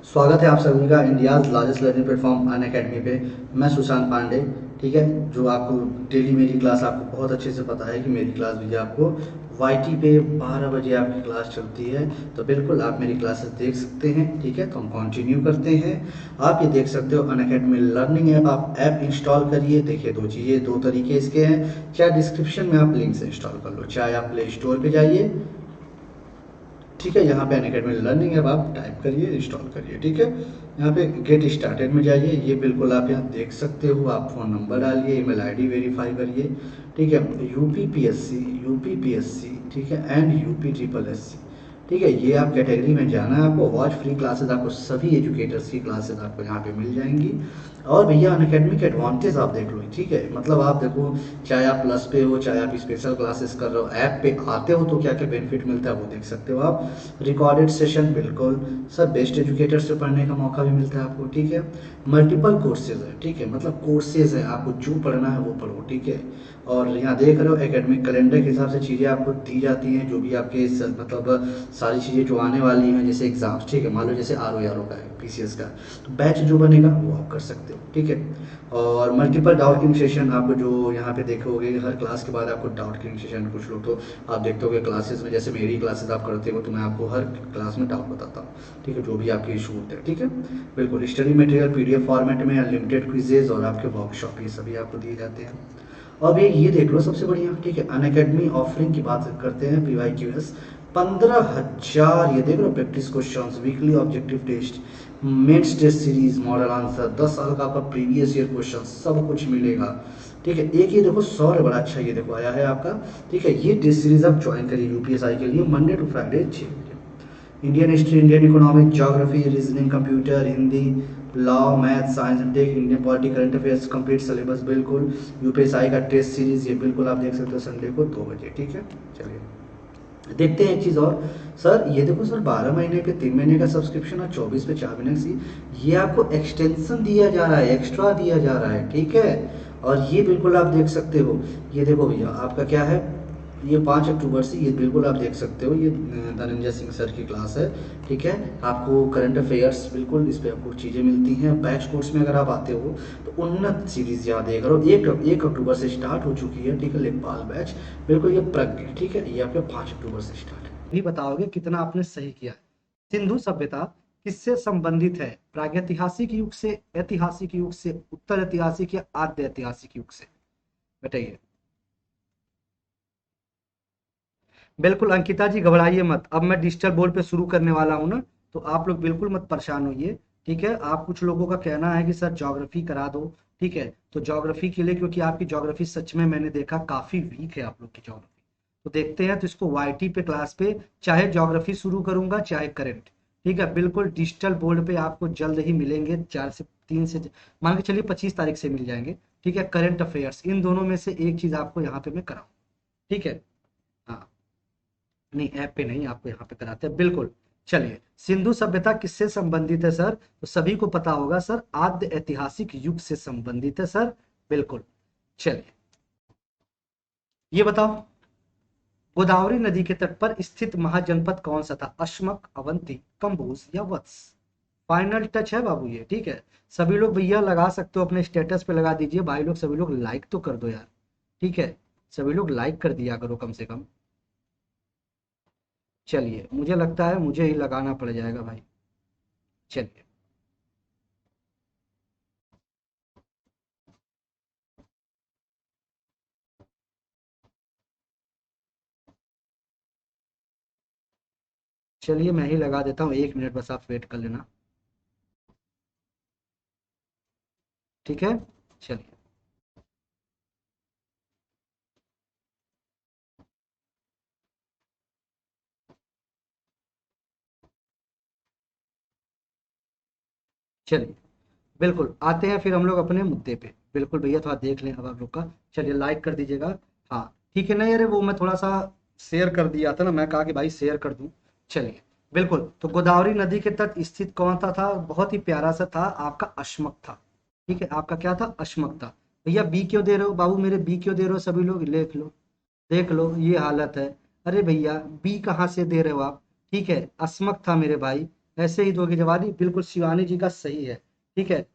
स्वागत है आप सभी का India's largest learning platform Unacademy पे। मैं सुशांत पांडे। ठीक है, जो आपको डेली मेरी क्लास आपको बहुत अच्छे से पता है कि मेरी क्लास भी आपको वाईटी पे 12 बजे आपकी क्लास चलती है। तो बिल्कुल आप मेरी क्लासेस देख सकते हैं। ठीक है, तो हम कंटिन्यू करते हैं। आप ये देख सकते हो अनअकैडमी लर्निंग ऐप। आप ऐप इंस्टॉल करिए। देखिए, दो चीज़ें, दो तरीके इसके हैं। चाहे डिस्क्रिप्शन में आप लिंक से इंस्टॉल कर लो, चाहे आप प्ले स्टोर पे जाइए। ठीक है, यहाँ पे अनअकैडमी लर्निंग ऐप आप टाइप करिए, इंस्टॉल करिए। ठीक है, यहाँ पे गेट स्टार्टेड में जाइए। ये बिल्कुल आप यहाँ देख सकते हो। आप फ़ोन नंबर डालिए, ईमेल आईडी वेरीफाई करिए। ठीक है, यूपी पीएससी, ठीक है, and UP triple S C. ठीक है, ये आप कैटेगरी में जाना है आपको। वॉच फ्री क्लासेस आपको सभी एजुकेटर्स की क्लासेस आपको यहाँ पे मिल जाएंगी। और भैया अनअकैडमी के एडवांटेज आप देख लो। ठीक है, मतलब आप देखो, चाहे आप प्लस पे हो, चाहे आप स्पेशल क्लासेस कर रहे हो, ऐप पे आते हो तो क्या क्या बेनिफिट मिलता है वो देख सकते हो आप। रिकॉर्डेड सेशन, बिल्कुल सर, बेस्ट एजुकेटर से पढ़ने का मौका भी मिलता है आपको। ठीक है, मल्टीपल कोर्सेज है। ठीक है, मतलब कोर्सेज है, आपको जो पढ़ना है वो पढ़ो। ठीक है, और यहाँ देख रहे हो एकेडमिक कैलेंडर के हिसाब से चीज़ें आपको दी जाती हैं, जो भी आपके मतलब सारी चीज़ें जो आने वाली हैं, जैसे एग्जाम्स। ठीक है, मान लो जैसे आर ओ का है, पीसीएस का, तो बैच जो बनेगा वो आप कर सकते हो। ठीक है, और मल्टीपल डाउट क्लियरिंग सेशन आप जो यहाँ पे देखोगे, हर क्लास के बाद आपको डाउट क्लियरिंग सेशन। कुछ लोग तो आप देखते होगे क्लासेस में, जैसे मेरी क्लासेस आप करते हो तो मैं आपको हर क्लास में डाउट बताता हूँ। ठीक है, जो भी आपके इशू होते हैं। ठीक है, बिल्कुल स्टडी मटेरियल पीडीएफ फॉर्मेट में, अनलिमिटेड क्विजेज और आपके वर्कशॉप, ये सभी आपको दिए जाते हैं। अब ये देख लो सबसे बढ़िया। ठीक है, अनअकैडमी ऑफरिंग की बात करते हैं। पीवाईक्यूएस 15,000, ये देख लो, practice questions, weekly objective test, mains test series, model answer, 10 साल का आपका प्रीवियस ईयर क्वेश्चन, सब कुछ मिलेगा। ठीक है, एक ये देखो 100 बड़ा अच्छा, ये देखो आया है आपका। ठीक है, ये टेस्ट सीरीज आप ज्वाइन करिए यूपीएसआई के लिए, मंडे टू फ्राइडे 6 बजे। Indian history, Indian economic, geography, reasoning, computer, Hindi, law, math, science and tech, Indian polity, current affairs, complete syllabus बिल्कुल। यूपीएसआई का टेस्ट सीरीज ये बिल्कुल आप देख सकते हो संडे को 2 बजे। ठीक है, चलिए देखते हैं एक चीज़ और। सर ये देखो सर, 12 महीने पे 3 महीने का सब्सक्रिप्शन और 24 पे 4 महीने की, ये आपको एक्सटेंशन दिया जा रहा है, एक्स्ट्रा दिया जा रहा है। ठीक है, और ये बिल्कुल आप देख सकते हो। ये देखो भैया, आपका क्या है, ये 5 अक्टूबर से, ये बिल्कुल आप देख सकते हो। ये धनंजय सिंह सर की क्लास है। ठीक है, आपको करंट अफेयर्स बिल्कुल इस पर आपको चीज़ें मिलती हैं। बैच कोर्स में अगर आप आते हो तो उन्नत सीरीज यहाँ देख रहे हो, 1 अक्टूबर से स्टार्ट हो चुकी है। ठीक है, लेखपाल बैच, बिल्कुल ये प्रज्ञ। ठीक है, ये आपके 5 अक्टूबर से स्टार्ट है। भी बताओगे कितना आपने सही किया है। सिंधु सभ्यता किससे संबंधित है? प्रागैतिहासिक युग से, ऐतिहासिक युग से, उत्तर ऐतिहासिक या आद्य ऐतिहासिक युग से? बताइए। बिल्कुल अंकिता जी, घबराइए मत। अब मैं डिजिटल बोर्ड पे शुरू करने वाला हूँ ना, तो आप लोग बिल्कुल मत परेशान होइए। ठीक है, आप कुछ लोगों का कहना है कि सर ज्योग्राफी करा दो। ठीक है, तो ज्योग्राफी के लिए, क्योंकि आपकी ज्योग्राफी सच में मैंने देखा काफी वीक है आप लोग की ज्योग्राफी, तो देखते हैं। तो इसको वाईटी पे क्लास पे चाहे ज्योग्राफी शुरू करूंगा चाहे करंट। ठीक है, बिल्कुल डिजिटल बोर्ड पे आपको जल्द ही मिलेंगे, 4 से 3 से, मान के चलिए 25 तारीख से मिल जाएंगे। ठीक है, करंट अफेयर्स, इन दोनों में से एक चीज आपको यहाँ पे मैं कराऊँ। ठीक है, हाँ, नहीं ऐप पे नहीं, आपको यहाँ पे कराते हैं बिल्कुल। चलिए, सिंधु सभ्यता किससे संबंधित है सर? तो सभी को पता होगा सर, आद्य ऐतिहासिक युग से संबंधित है सर, बिल्कुल। चलिए, ये बताओ, गोदावरी नदी के तट पर स्थित महाजनपद कौन सा था? अश्मक, अवंती, कंबोज या वत्स? फाइनल टच है बाबू ये। ठीक है, सभी लोग भैया लगा सकते हो, अपने स्टेटस पे लगा दीजिए भाई लोग, सभी लोग लाइक तो कर दो यार। ठीक है, सभी लोग लाइक कर दिया करो कम से कम। चलिए, मुझे लगता है मुझे ही लगाना पड़ जाएगा भाई। चलिए, चलिए मैं ही लगा देता हूँ, 1 मिनट बस आप वेट कर लेना। ठीक है, चलिए, चलिए, बिल्कुल आते हैं फिर हम लोग अपने मुद्दे पे। बिल्कुल भैया, थोड़ा देख लें अब आप लोग का। चलिए, लाइक कर दीजिएगा। हाँ, ठीक है ना यार, वो मैं थोड़ा सा शेयर कर दिया था ना, मैं कहा कि भाई शेयर कर दूं। चलिए, बिल्कुल, तो गोदावरी नदी के तट स्थित कौन सा था? बहुत ही प्यारा सा था, आपका अश्मक था। ठीक है, आपका क्या था? अश्मक था। भैया बी क्यों दे रहे हो बाबू मेरे, बी क्यों दे रहे हो? सभी लोग देख लो, देख लो ये हालत है। अरे भैया बी कहाँ से दे रहे हो आप? ठीक है, अस्मक था मेरे भाई। ऐसे ही दोगे जवाब। बिल्कुल शिवानी जी का सही है, ठीक है।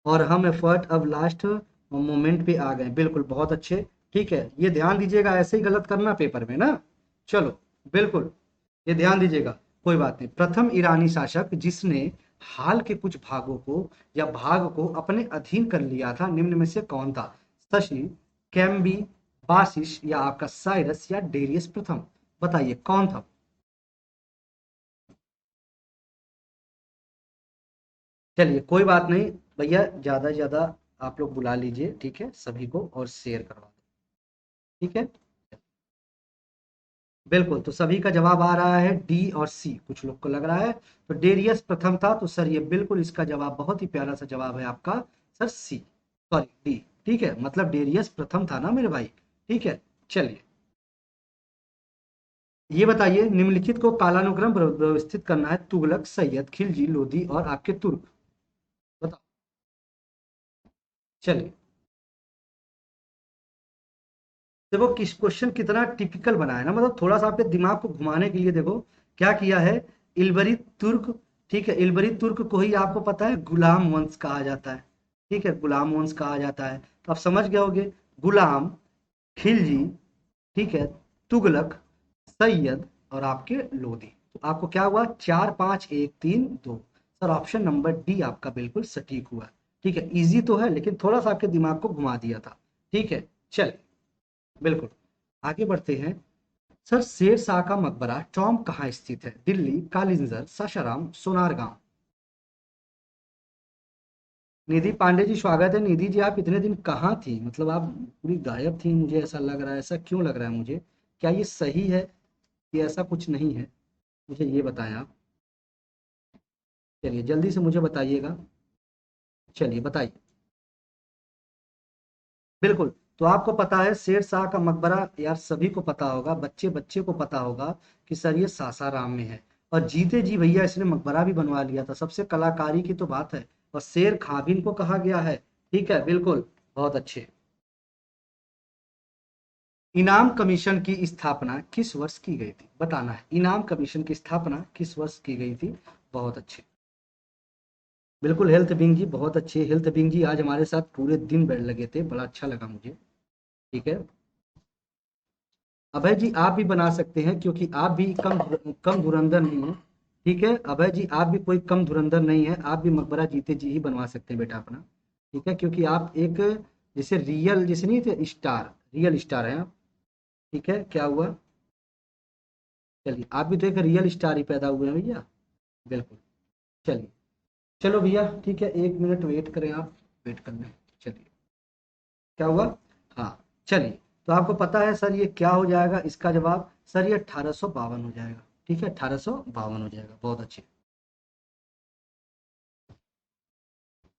और हम एफर्ट अब लास्ट मोमेंट पे आ गए, बिल्कुल बहुत अच्छे, ठीक है। ये ध्यान दीजिएगा, ऐसे ही गलत करना पेपर में ना। चलो, बिल्कुल, ये ध्यान दीजिएगा। कोई बात नहीं। प्रथम ईरानी शासक जिसने हाल के कुछ भागों को या भाग को अपने अधीन कर लिया था, निम्न में से कौन था? शशि, कैम्बी, बासिश, या आपका साइरस, या डेरियस प्रथम? बताइए कौन था? चलिए कोई बात नहीं भैया, ज्यादा से ज्यादा आप लोग बुला लीजिए, ठीक है, सभी को, और शेयर करवा दो, ठीक है। बिल्कुल, तो सभी का जवाब आ रहा है डी और सी, कुछ लोग को लग रहा है तो डेरियस प्रथम था। तो सर ये बिल्कुल इसका जवाब बहुत ही प्यारा सा जवाब है आपका, सर सी, सॉरी डी, ठीक है, मतलब डेरियस प्रथम था ना मेरे भाई, ठीक है। चलिए, ये बताइए, निम्नलिखित को कालानुक्रम व्यवस्थित करना है, तुगलक, सैयद, खिलजी, लोधी और आपके तुर्क। बताओ। चलिए, देखो किस क्वेश्चन कितना टिपिकल बना है ना, मतलब थोड़ा सा आपके दिमाग को घुमाने के लिए देखो क्या किया है। इलबरी तुर्क, ठीक है, इलबरी तुर्क को ही आपको पता है गुलाम वंश कहा जाता है, ठीक है, गुलाम वंश कहा जाता है। तो आप समझ गए होगे, गुलाम, खिलजी, ठीक है, तुगलक, सैयद और आपके लोधी। तो आपको क्या हुआ, 4 5 1 3 2। सर ऑप्शन नंबर डी आपका बिल्कुल सटीक हुआ, ठीक है। इजी तो है लेकिन थोड़ा सा आपके दिमाग को घुमा दिया था, ठीक है। चलिए, बिल्कुल, आगे बढ़ते हैं। सर शेर शाह का मकबरा टॉम कहाँ स्थित है? दिल्ली, कालिंजर, सासाराम, सोनारगांव? निधि पांडे जी स्वागत है। निधि जी आप इतने दिन कहाँ थी, मतलब आप पूरी गायब थी, मुझे ऐसा लग रहा है, ऐसा क्यों लग रहा है मुझे? क्या ये सही है कि ऐसा कुछ नहीं है? मुझे ये बताएं आप। चलिए जल्दी से मुझे बताइएगा, चलिए बताइए। बिल्कुल, तो आपको पता है शेर शाह का मकबरा, यार सभी को पता होगा, बच्चे बच्चे को पता होगा कि सर ये सासाराम में है। और जीते जी भैया इसने मकबरा भी बनवा लिया था, सबसे कलाकारी की तो बात है। और शेर खां भी इनको कहा गया है, ठीक है, बिल्कुल, बहुत अच्छे। इनाम कमीशन की स्थापना किस वर्ष की गई थी? बताना है, इनाम कमीशन की स्थापना किस वर्ष की गई थी? बहुत अच्छे, बिल्कुल, हेल्थ बिंग जी बहुत अच्छे। हेल्थ बिंग जी आज हमारे साथ पूरे दिन बैठ लगे थे, बड़ा अच्छा लगा मुझे, ठीक है। अभय जी आप भी बना सकते हैं क्योंकि आप भी कम धुरंधर नहीं है, ठीक है। अभय जी आप भी कोई कम धुरंधर नहीं है, आप भी मकबरा जीते जी ही बनवा सकते हैं बेटा अपना, ठीक है, क्योंकि आप एक जैसे रियल, जैसे नहीं थे स्टार, रियल स्टार हैं आप, ठीक है। क्या हुआ? चलिए, आप भी तो एक रियल स्टार ही पैदा हुए हैं भैया, बिल्कुल। चलिए, चलो भैया ठीक है, 1 मिनट वेट करें आप, वेट कर लें। चलिए, क्या हुआ? हाँ, चलिए, तो आपको पता है सर ये क्या हो जाएगा इसका जवाब? सर ये 1852 हो जाएगा, ठीक है, 1852 हो जाएगा, बहुत अच्छे।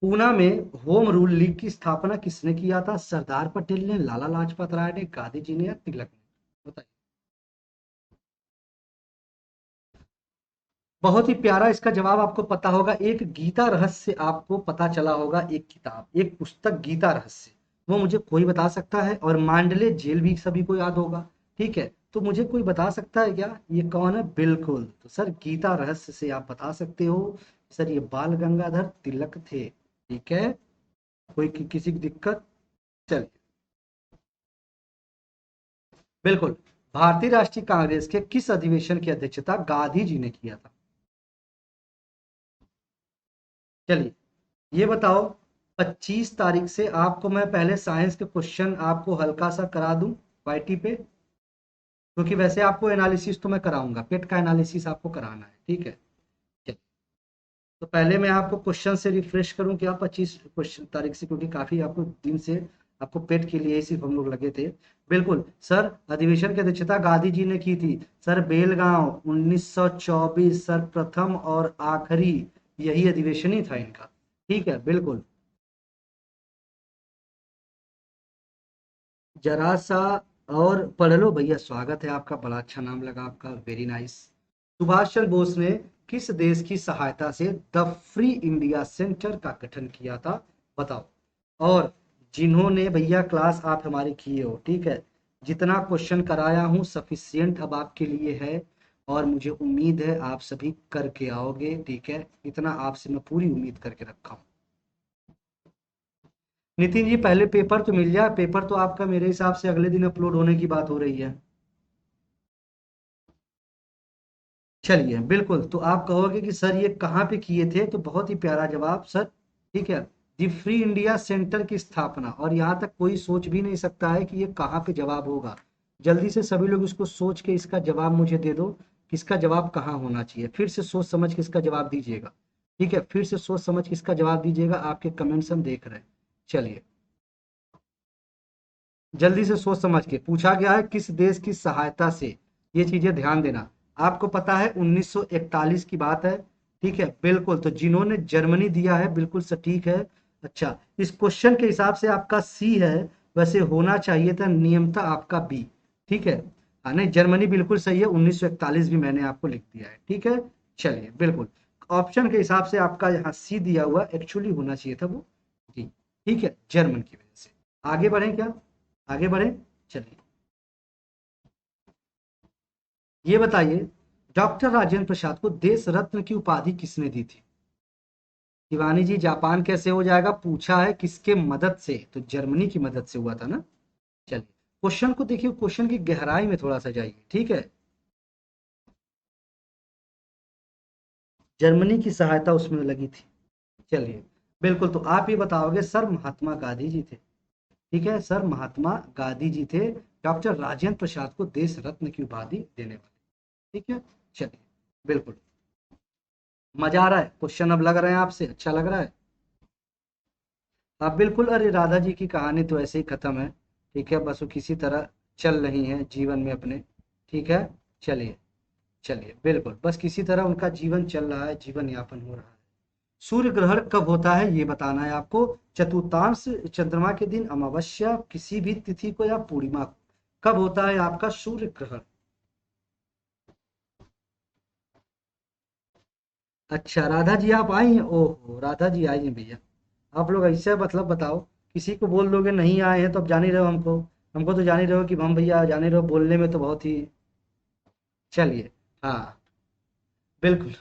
पूना में होम रूल लीग की स्थापना किसने किया था? सरदार पटेल ने, लाला लाजपत राय ने, गांधी जी ने, या तिलक ने? बताइए। बहुत ही प्यारा इसका जवाब आपको पता होगा, एक गीता रहस्य आपको पता चला होगा, एक किताब, एक पुस्तक गीता रहस्य, वो मुझे कोई बता सकता है? और मांडले जेल भी सभी को याद होगा, ठीक है। तो मुझे कोई बता सकता है क्या ये कौन है? बिल्कुल, तो सर गीता रहस्य से आप बता सकते हो, सर ये बाल गंगाधर तिलक थे, ठीक है। कोई किसी की दिक्कत? चलिए, बिल्कुल, भारतीय राष्ट्रीय कांग्रेस के किस अधिवेशन की अध्यक्षता गांधी जी ने किया था? चलिए, ये बताओ, 25 तारीख से आपको मैं पहले साइंस के क्वेश्चन आपको हल्का सा करा दूं वाईटी पे, क्योंकि वैसे आपको एनालिसिस तो मैं कराऊंगा, पेट का एनालिसिस आपको कराना है, ठीक है। चलिए, तो पहले मैं आपको क्वेश्चन से रिफ्रेश करूं क्या 25 क्वेश्चन तारीख से, क्योंकि काफी आपको दिन से आपको पेट के लिए ही सिर्फ हम लोग लगे थे। बिल्कुल सर, अधिवेशन की अध्यक्षता गांधी जी ने की थी, सर बेलगांव 1924, सर प्रथम और आखिरी यही अधिवेशन ही था इनका, ठीक है, बिल्कुल। जरा सा और पढ़ लो भैया, स्वागत है आपका, बड़ा अच्छा नाम लगा आपका, वेरी नाइस। सुभाष चंद्र बोस ने किस देश की सहायता से द फ्री इंडिया सेंटर का गठन किया था? बताओ। और जिन्होंने भैया क्लास आप हमारी किए हो, ठीक है, जितना क्वेश्चन कराया हूं सफिशियंट अब आपके लिए है। और मुझे उम्मीद है आप सभी करके आओगे, ठीक है, इतना आपसे मैं पूरी उम्मीद करके रखा हूँ। नितिन जी पहले पेपर तो मिल जाए, पेपर तो आपका मेरे हिसाब से अगले दिन अपलोड होने की बात हो रही है। चलिए बिल्कुल, तो आप कहोगे कि सर ये कहाँ पे किए थे, तो बहुत ही प्यारा जवाब सर, ठीक है। दी फ्री इंडिया सेंटर की स्थापना, और यहाँ तक कोई सोच भी नहीं सकता है कि ये कहाँ पे जवाब होगा। जल्दी से सभी लोग इसको सोच के इसका जवाब मुझे दे दो कि इसका जवाब कहाँ होना चाहिए। फिर से सोच समझ के इसका जवाब दीजिएगा, ठीक है, फिर से सोच समझ के इसका जवाब दीजिएगा, आपके कमेंट्स हम देख रहे हैं। चलिए जल्दी से सोच समझ के, पूछा गया है किस देश की सहायता से, ये चीजें ध्यान देना। आपको पता है 1941 की बात है, ठीक है, बिल्कुल, तो जिन्होंने जर्मनी दिया है, बिल्कुल सटीक है। अच्छा, इस क्वेश्चन के हिसाब से आपका सी है, वैसे होना चाहिए था नियमता आपका बी, ठीक है। हाँ नहीं, जर्मनी बिल्कुल सही है, 1941 भी मैंने आपको लिख दिया है, ठीक है। चलिए बिल्कुल, ऑप्शन के हिसाब से आपका यहाँ सी दिया हुआ, एक्चुअली होना चाहिए था वो डी, ठीक है, जर्मन की वजह से। आगे बढ़े क्या, आगे बढ़े, चलिए ये बताइए, डॉक्टर राजेंद्र प्रसाद को देश रत्न की उपाधि किसने दी थी। शिवानी जी जापान कैसे हो जाएगा, पूछा है किसके मदद से, तो जर्मनी की मदद से हुआ था ना। चलिए क्वेश्चन को देखिए, क्वेश्चन की गहराई में थोड़ा सा जाइए, ठीक है। जर्मनी की सहायता उसमें लगी थी। चलिए बिल्कुल, तो आप ये बताओगे सर महात्मा गांधी जी थे, ठीक है, सर महात्मा गांधी जी थे डॉक्टर राजेंद्र प्रसाद को देश रत्न की उपाधि देने वाले, ठीक है। चलिए बिल्कुल, मजा आ रहा है, क्वेश्चन अब लग रहे हैं आपसे, अच्छा लग रहा है। हाँ बिल्कुल, अरे राधा जी की कहानी तो ऐसे ही खत्म है, ठीक है, बस वो किसी तरह चल रही हैं जीवन में अपने, ठीक है। चलिए, चलिए बिल्कुल, बस किसी तरह उनका जीवन चल रहा है, जीवन यापन हो रहा है। सूर्य ग्रहण कब होता है ये बताना है आपको, चतुर्थांश चंद्रमा के दिन, अमावस्या, किसी भी तिथि को या पूर्णिमा को, कब होता है आपका सूर्य ग्रहण। अच्छा राधा जी आप आई हैं, ओहो राधा जी आई हैं भैया। आप लोग ऐसे मतलब बताओ, किसी को बोल दोगे नहीं आए हैं तो अब जान ही रहे हो हमको, हमको तो जान ही रहे हो कि हम भैया जान ही रहे हो बोलने में तो बहुत ही। चलिए, हाँ बिल्कुल,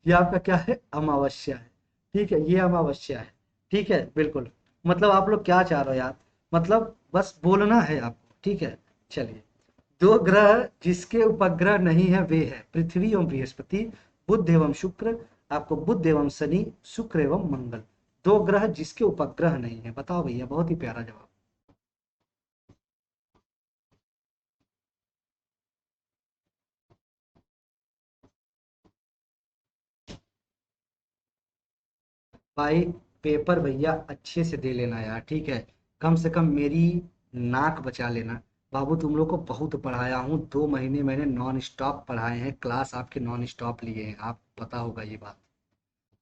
ये आपका क्या है, अमावस्या है, ठीक है, ये अमावस्या है, ठीक है बिल्कुल। मतलब आप लोग क्या चाह रहे हो यार, मतलब बस बोलना है आपको, ठीक है। चलिए, दो ग्रह जिसके उपग्रह नहीं है वे है पृथ्वी एवं बृहस्पति, बुध एवं शुक्र, आपको बुध एवं शनि, शुक्र एवं मंगल। दो ग्रह जिसके उपग्रह नहीं है, बताओ भैया, बहुत ही प्यारा जवाब। भाई पेपर भैया अच्छे से दे लेना यार, ठीक है, कम से कम मेरी नाक बचा लेना। बाबू तुम लोग को बहुत पढ़ाया हूँ, 2 महीने मैंने नॉन स्टॉप पढ़ाए हैं, क्लास आपके नॉन स्टॉप लिए हैं, आप पता होगा ये बात।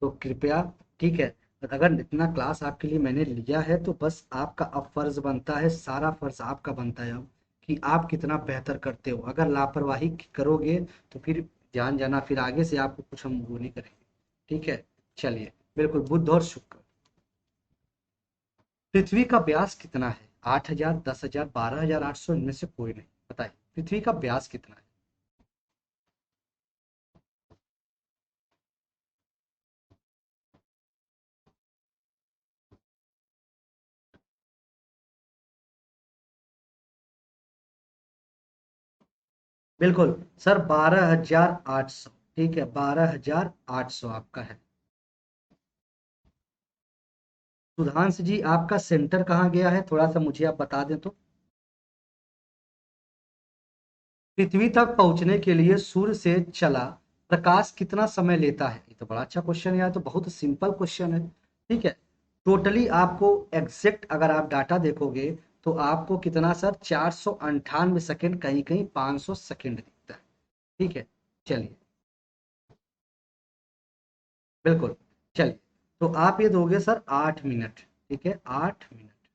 तो कृपया, ठीक है, अगर इतना क्लास आपके लिए मैंने लिया है तो बस आपका अब फर्ज बनता है, सारा फर्ज आपका बनता है अब, कि आप कितना बेहतर करते हो। अगर लापरवाही करोगे तो फिर जान जाना, फिर आगे से आपको कुछ हम वो नहीं करेंगे, ठीक है। चलिए बिल्कुल, बुध और शुक्र। पृथ्वी का व्यास कितना है, 8,000, 10,000, 12,800, इनमें से कोई नहीं, बताइए पृथ्वी का व्यास कितना है। बिल्कुल सर, 12,800, ठीक है, 12,800 आपका है। सुधांश जी आपका सेंटर कहाँ गया है, थोड़ा सा मुझे आप बता दें तो। पृथ्वी तक पहुंचने के लिए सूर्य से चला प्रकाश कितना समय लेता है, ये तो बड़ा अच्छा क्वेश्चन है यार, तो बहुत सिंपल क्वेश्चन है, ठीक है। टोटली आपको एग्जैक्ट अगर आप डाटा देखोगे तो आपको कितना सर, 498 सेकेंड, कहीं कहीं 500 सेकेंड दिखता है, ठीक है। चलिए बिल्कुल, चलिए, तो आप ये दोगे सर 8 मिनट, ठीक है, 8 मिनट,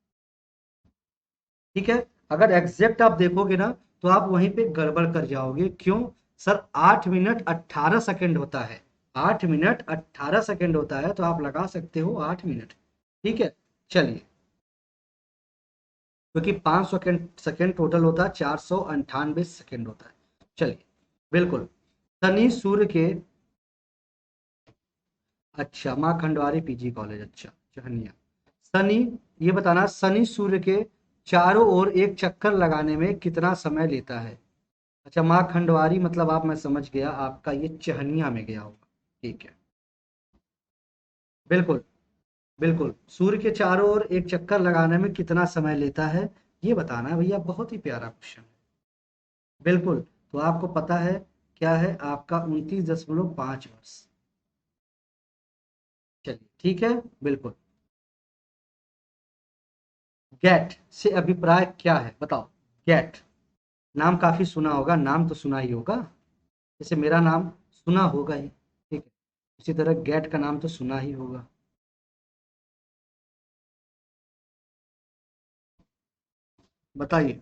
ठीक है। अगर एग्जैक्ट आप देखोगे ना तो आप वहीं पे गड़बड़ कर जाओगे, क्यों, सर 8 मिनट 18 सेकेंड होता है, 8 मिनट 18 सेकेंड होता है, तो आप लगा सकते हो 8 मिनट, ठीक है। चलिए, क्योंकि 500 सेकेंड सेकेंड टोटल होता है, 498 सेकेंड होता है। चलिए बिल्कुल, शनि सूर्य के, अच्छा माँ खंडवारी पीजी कॉलेज, अच्छा चहनिया। शनि, ये बताना शनि सूर्य के चारों ओर एक चक्कर लगाने में कितना समय लेता है। अच्छा माँ खंडवारी मतलब आप, मैं समझ गया आपका ये चहनिया में गया होगा। ठीक है, बिल्कुल बिल्कुल। सूर्य के चारों ओर एक चक्कर लगाने में कितना समय लेता है, ये बताना है भैया, बहुत ही प्यारा क्वेश्चन है। बिल्कुल, तो आपको पता है क्या है आपका 29.5 वर्ष। चलिए ठीक है, बिल्कुल। गेट से अभिप्राय क्या है बताओ। गेट, नाम काफी सुना होगा, नाम तो सुना ही होगा, जैसे मेरा नाम सुना होगा ही, ठीक है, उसी तरह गेट का नाम तो सुना ही होगा। बताइए।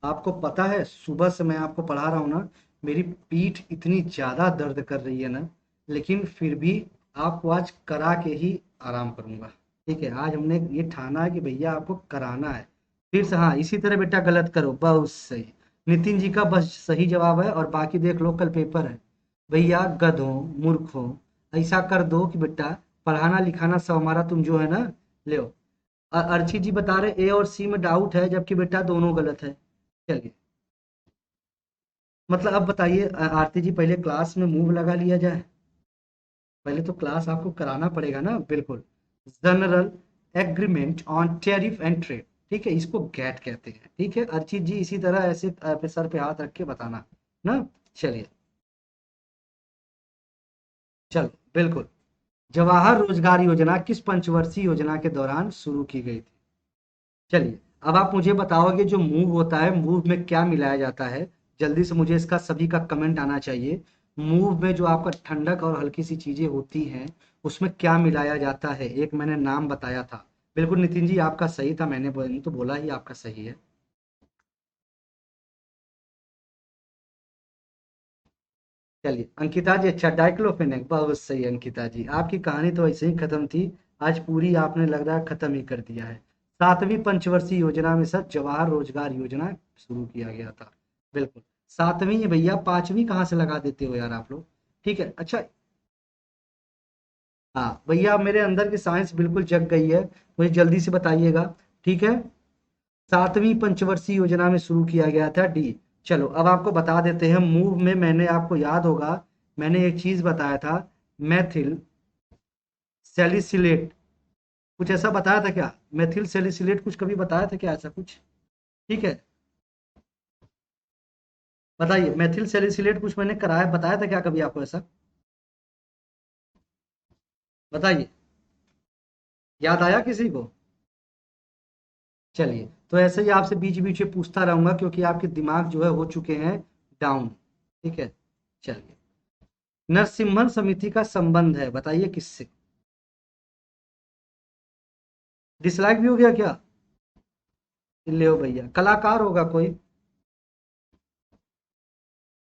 आपको पता है सुबह से मैं आपको पढ़ा रहा हूँ ना, मेरी पीठ इतनी ज्यादा दर्द कर रही है ना, लेकिन फिर भी आपको आज करा के ही आराम करूंगा। ठीक है, आज हमने ये ठाना है कि भैया आपको कराना है। फिर से हाँ, इसी तरह बेटा गलत करो, बहुत सही। नितिन जी का बस सही जवाब है, और बाकी देख लो कल पेपर है। भैया गधों, मूर्खों, ऐसा कर दो कि बेटा पढ़ाना लिखाना सब हमारा, तुम जो है ना, ले। अर्ची जी बता रहे ए और सी में डाउट है, जबकि बेटा दोनों गलत है। चलिए, मतलब अब बताइए आरती जी, पहले क्लास में मुंह लगा लिया जाए। पहले तो क्लास आपको कराना पड़ेगा ना, बिल्कुल। General agreement on tariff and trade, ठीक है, इसको गैट कहते हैं। ठीक है अर्चित जी, इसी तरह ऐसे पे सर पे हाथ रख के बताना ना। चलिए, चलो बिल्कुल। जवाहर रोजगार योजना किस पंचवर्षीय योजना के दौरान शुरू की गई थी। चलिए, अब आप मुझे बताओगे जो मूव होता है, मूव में क्या मिलाया जाता है। जल्दी से मुझे इसका सभी का कमेंट आना चाहिए। मूव में जो आपका ठंडक और हल्की सी चीजें होती हैं, उसमें क्या मिलाया जाता है, एक मैंने नाम बताया था। बिल्कुल नितिन जी, आपका सही था, मैंने तो बोला ही आपका सही है। चलिए अंकिता जी, अच्छा डाइक्लोफेनेक, बहुत सही अंकिता जी, आपकी कहानी तो ऐसे ही खत्म थी, आज पूरी आपने लग रहा है खत्म ही कर दिया है। सातवीं पंचवर्षीय योजना में सर जवाहर रोजगार योजना शुरू किया गया था। बिल्कुल, सातवीं है भैया, पांचवी कहाँ से लगा देते हो यार आप लोग। ठीक है, अच्छा। हाँ भैया, मेरे अंदर की साइंस बिल्कुल जग गई है, मुझे जल्दी से बताइएगा। ठीक है, सातवीं पंचवर्षीय योजना में शुरू किया गया था, डी। चलो अब आपको बता देते हैं, मूव में मैंने, आपको याद होगा, मैंने एक चीज बताया था, मैथिल सैलिसिलेट, कुछ ऐसा बताया था क्या। मैथिल सैलिसिलेट कुछ कभी बताया था क्या ऐसा कुछ। ठीक है, बताइए, मैथिल सैलिसिलेट कुछ मैंने कराया, बताया था क्या कभी आपको ऐसा। बताइए, याद आया किसी को। चलिए, तो ऐसे ही आपसे बीच बीच में पूछता रहूंगा, क्योंकि आपके दिमाग जो है हो चुके हैं डाउन। ठीक है, चलिए। नरसिम्हन समिति का संबंध है, बताइए किससे। डिसलाइक भी हो गया क्या। ले भैया, कलाकार होगा कोई,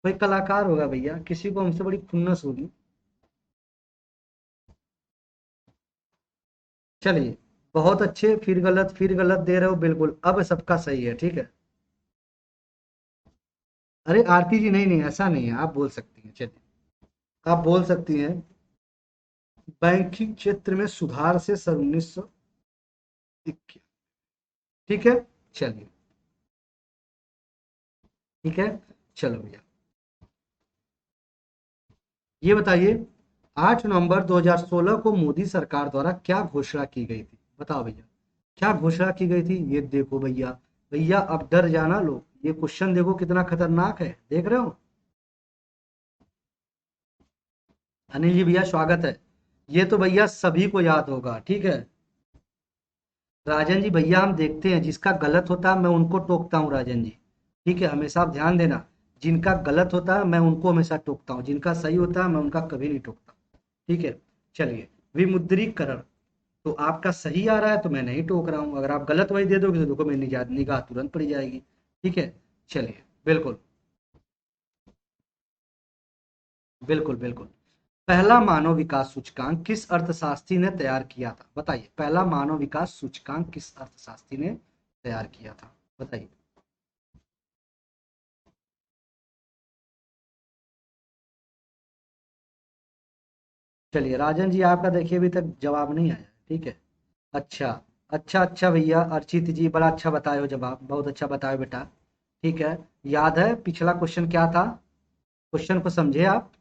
कोई कलाकार होगा भैया, किसी को हमसे बड़ी खुन्नस होगी। चलिए, बहुत अच्छे, फिर गलत दे रहे हो, बिल्कुल अब सबका सही है। ठीक है, अरे आरती जी, नहीं नहीं ऐसा नहीं है, आप बोल सकती हैं, चलिए आप बोल सकती हैं। बैंकिंग क्षेत्र में सुधार से सन 1991। ठीक है, चलिए, ठीक है, चलो भैया, ये बताइए, 8 नवंबर 2016 को मोदी सरकार द्वारा क्या घोषणा की गई थी। बताओ भैया, क्या घोषणा की गई थी, ये देखो भैया। भैया अब डर जाना लोग, ये क्वेश्चन देखो कितना खतरनाक है, देख रहे हो। अनिल जी भैया स्वागत है। ये तो भैया सभी को याद होगा, ठीक है। राजन जी भैया, हम देखते हैं, जिसका गलत होता है मैं उनको टोकता हूँ राजन जी। ठीक है, हमेशा आप ध्यान देना, जिनका गलत होता है मैं उनको हमेशा टोकता हूँ, जिनका सही होता है मैं उनका कभी नहीं टोकता। ठीक है, चलिए। विमुद्रीकरण, तो आपका सही आ रहा है तो मैं नहीं टोक रहा हूँ, अगर आप गलत वही दे दोगे तो देखो मेरी निगाह निगाह तुरंत पड़ जाएगी। ठीक है, चलिए, बिल्कुल बिल्कुल बिल्कुल। पहला मानव विकास सूचकांक किस अर्थशास्त्री ने तैयार किया था, बताइए, पहला मानव विकास सूचकांक किस अर्थशास्त्री ने तैयार किया था, बताइए। चलिए राजन जी, आपका देखिए अभी तक जवाब नहीं आया, ठीक है। अच्छा, अच्छा भैया अर्चित जी, बड़ा अच्छा बताए हो जवाब, बहुत अच्छा बताए हो बेटा। ठीक है, याद है पिछला क्वेश्चन क्या था? क्वेश्चन को समझे आप?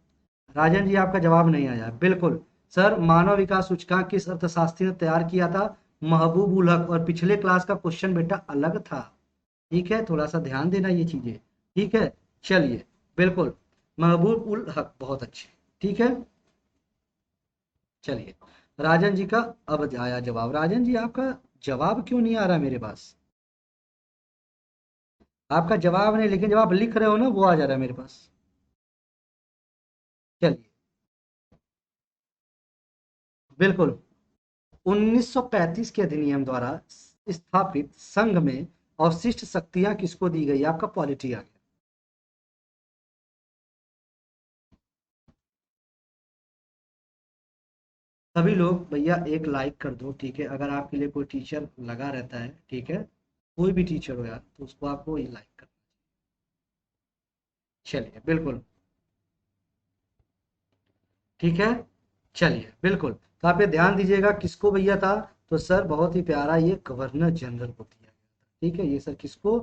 राजन जी आपका जवाब नहीं आया, बिल्कुल। सर, मानव विकास सूचकांक किस अर्थशास्त्री ने तैयार किया था? महबूब उल हक। और पिछले क्लास का क्वेश्चन बेटा अलग था, ठीक है, थोड़ा सा ध्यान देना ये चीजें। ठीक है, चलिए, बिल्कुल, महबूब उल हक, बहुत अच्छे। ठीक है, चलिए, राजन जी का अब आया जवाब। राजन जी आपका जवाब क्यों नहीं आ रहा मेरे पास? आपका जवाब नहीं, लेकिन जब आप लिख रहे हो ना वो आ जा रहा है मेरे पास। चलिए, बिल्कुल, 1935 के अधिनियम द्वारा स्थापित संघ में अवशिष्ट शक्तियां किसको दी गई? आपका पॉलिटी आ गया। सभी लोग भैया एक लाइक कर दो, ठीक है, अगर आपके लिए कोई टीचर लगा रहता है, ठीक है, कोई भी टीचर हो यार, तो उसको आपको ये लाइक कर। चलिए, बिल्कुल, ठीक है, चलिए, बिल्कुल। तो आप ये ध्यान दीजिएगा किसको भैया था? तो सर बहुत ही प्यारा, ये गवर्नर जनरल को दिया गया था, ठीक है, ये सर किसको?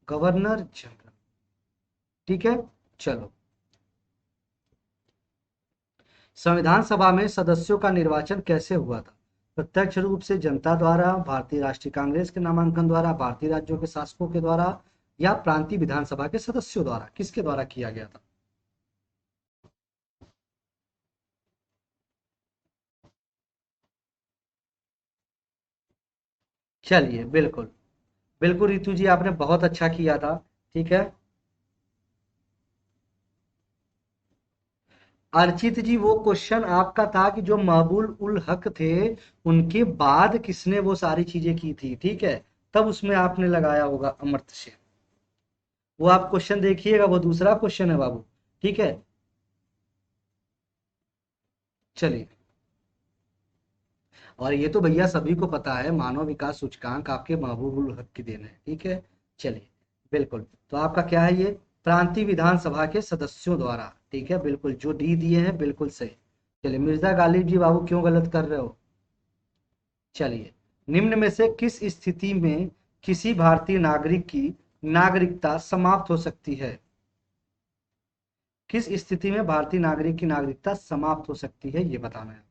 Governor general. ठीक है, चलो, संविधान सभा में सदस्यों का निर्वाचन कैसे हुआ था? प्रत्यक्ष रूप से जनता द्वारा, भारतीय राष्ट्रीय कांग्रेस के नामांकन द्वारा, भारतीय राज्यों के शासकों के द्वारा, या प्रांतीय विधानसभा के सदस्यों द्वारा, किसके द्वारा किया गया था? चलिए, बिल्कुल, बिल्कुल रितु जी आपने बहुत अच्छा किया था। ठीक है, अर्चित जी वो क्वेश्चन आपका था कि जो महबूब उल हक थे, उनके बाद किसने वो सारी चीजें की थी, ठीक है, तब उसमें आपने लगाया होगा अमर्त्य सेन। वो आप क्वेश्चन देखिएगा, वो दूसरा क्वेश्चन है बाबू। ठीक है, चलिए, और ये तो भैया सभी को पता है, मानव विकास सूचकांक आपके महबूब उल हक की देन है, ठीक है। चलिए, बिल्कुल, तो आपका क्या है ये? प्रांतीय विधानसभा के सदस्यों द्वारा, ठीक है, बिल्कुल, जो डी दिए हैं बिल्कुल सही। चलिए, मिर्जा गालिब जी बाबू क्यों गलत कर रहे हो? चलिए, निम्न में से किस स्थिति में किसी भारतीय नागरिक की नागरिकता समाप्त हो सकती है? किस स्थिति में भारतीय नागरिक की नागरिकता समाप्त हो सकती है, ये बताना है।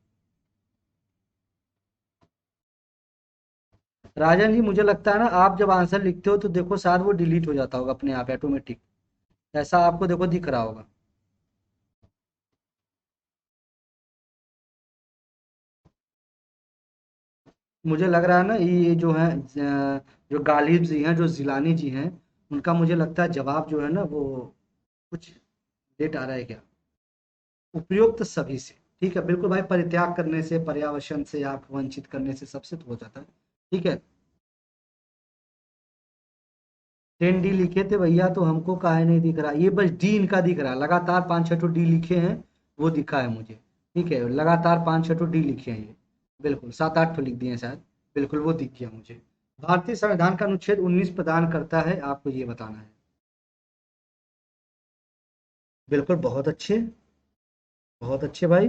राजन जी मुझे लगता है ना, आप जब आंसर लिखते हो तो देखो शायद वो डिलीट हो जाता होगा अपने आप ऑटोमेटिक, ऐसा आपको देखो दिख रहा होगा। मुझे लग रहा है ना ये जो है जो गालिब जी हैं, जो जिलानी जी हैं, उनका मुझे लगता है जवाब जो है ना वो कुछ लेट आ रहा है क्या? उपयुक्त सभी से, ठीक है, बिल्कुल भाई, परित्याग करने से, पर्यावसन से, आप वंचित करने से, सबसे तो हो जाता है। ठीक है, 10 डी लिखे थे भैया, तो हमको काहे नहीं दिख रहा? ये बस डी इनका दिख रहा है, लगातार 5-6 डी लिखे हैं, वो दिखा है मुझे। ठीक है, लगातार 5-6 डी लिखे हैं ये, बिल्कुल 7-8 लिख दिए हैं शायद, बिल्कुल वो दिख गया मुझे। भारतीय संविधान का अनुच्छेद 19 प्रदान करता है, आपको ये बताना है। बिल्कुल, बहुत अच्छे, बहुत अच्छे भाई,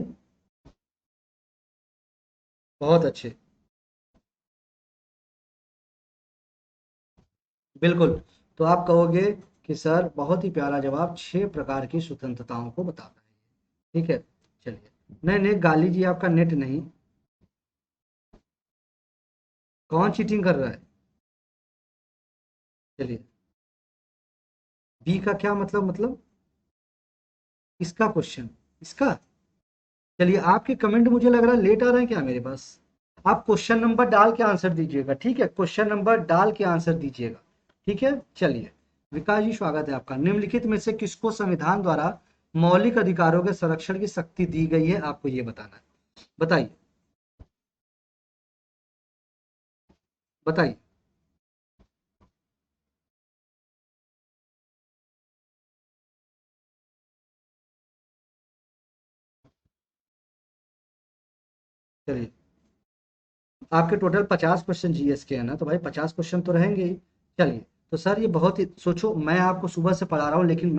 बहुत अच्छे, बिल्कुल। तो आप कहोगे कि सर बहुत ही प्यारा जवाब, 6 प्रकार की स्वतंत्रताओं को बताता है, ठीक है। चलिए, नहीं नहीं गाली जी आपका नेट नहीं। कौन चीटिंग कर रहा है? चलिए, बी का क्या मतलब? इसका क्वेश्चन, इसका? चलिए, आपके कमेंट मुझे लग रहा है लेट आ रहे हैं क्या मेरे पास? आप क्वेश्चन नंबर डाल के आंसर दीजिएगा, ठीक है, क्वेश्चन नंबर डाल के आंसर दीजिएगा। ठीक है, चलिए, विकास जी स्वागत है आपका। निम्नलिखित में से किसको संविधान द्वारा मौलिक अधिकारों के संरक्षण की शक्ति दी गई है, आपको ये बताना है, बताइए, बताइए। चलिए, आपके टोटल 50 क्वेश्चन जीएस के हैं ना, तो भाई 50 क्वेश्चन तो रहेंगे ही। चलिए, तो सर ये बहुत ही, सोचो मैं आपको सुबह से पढ़ा रहा हूँ, लेकिन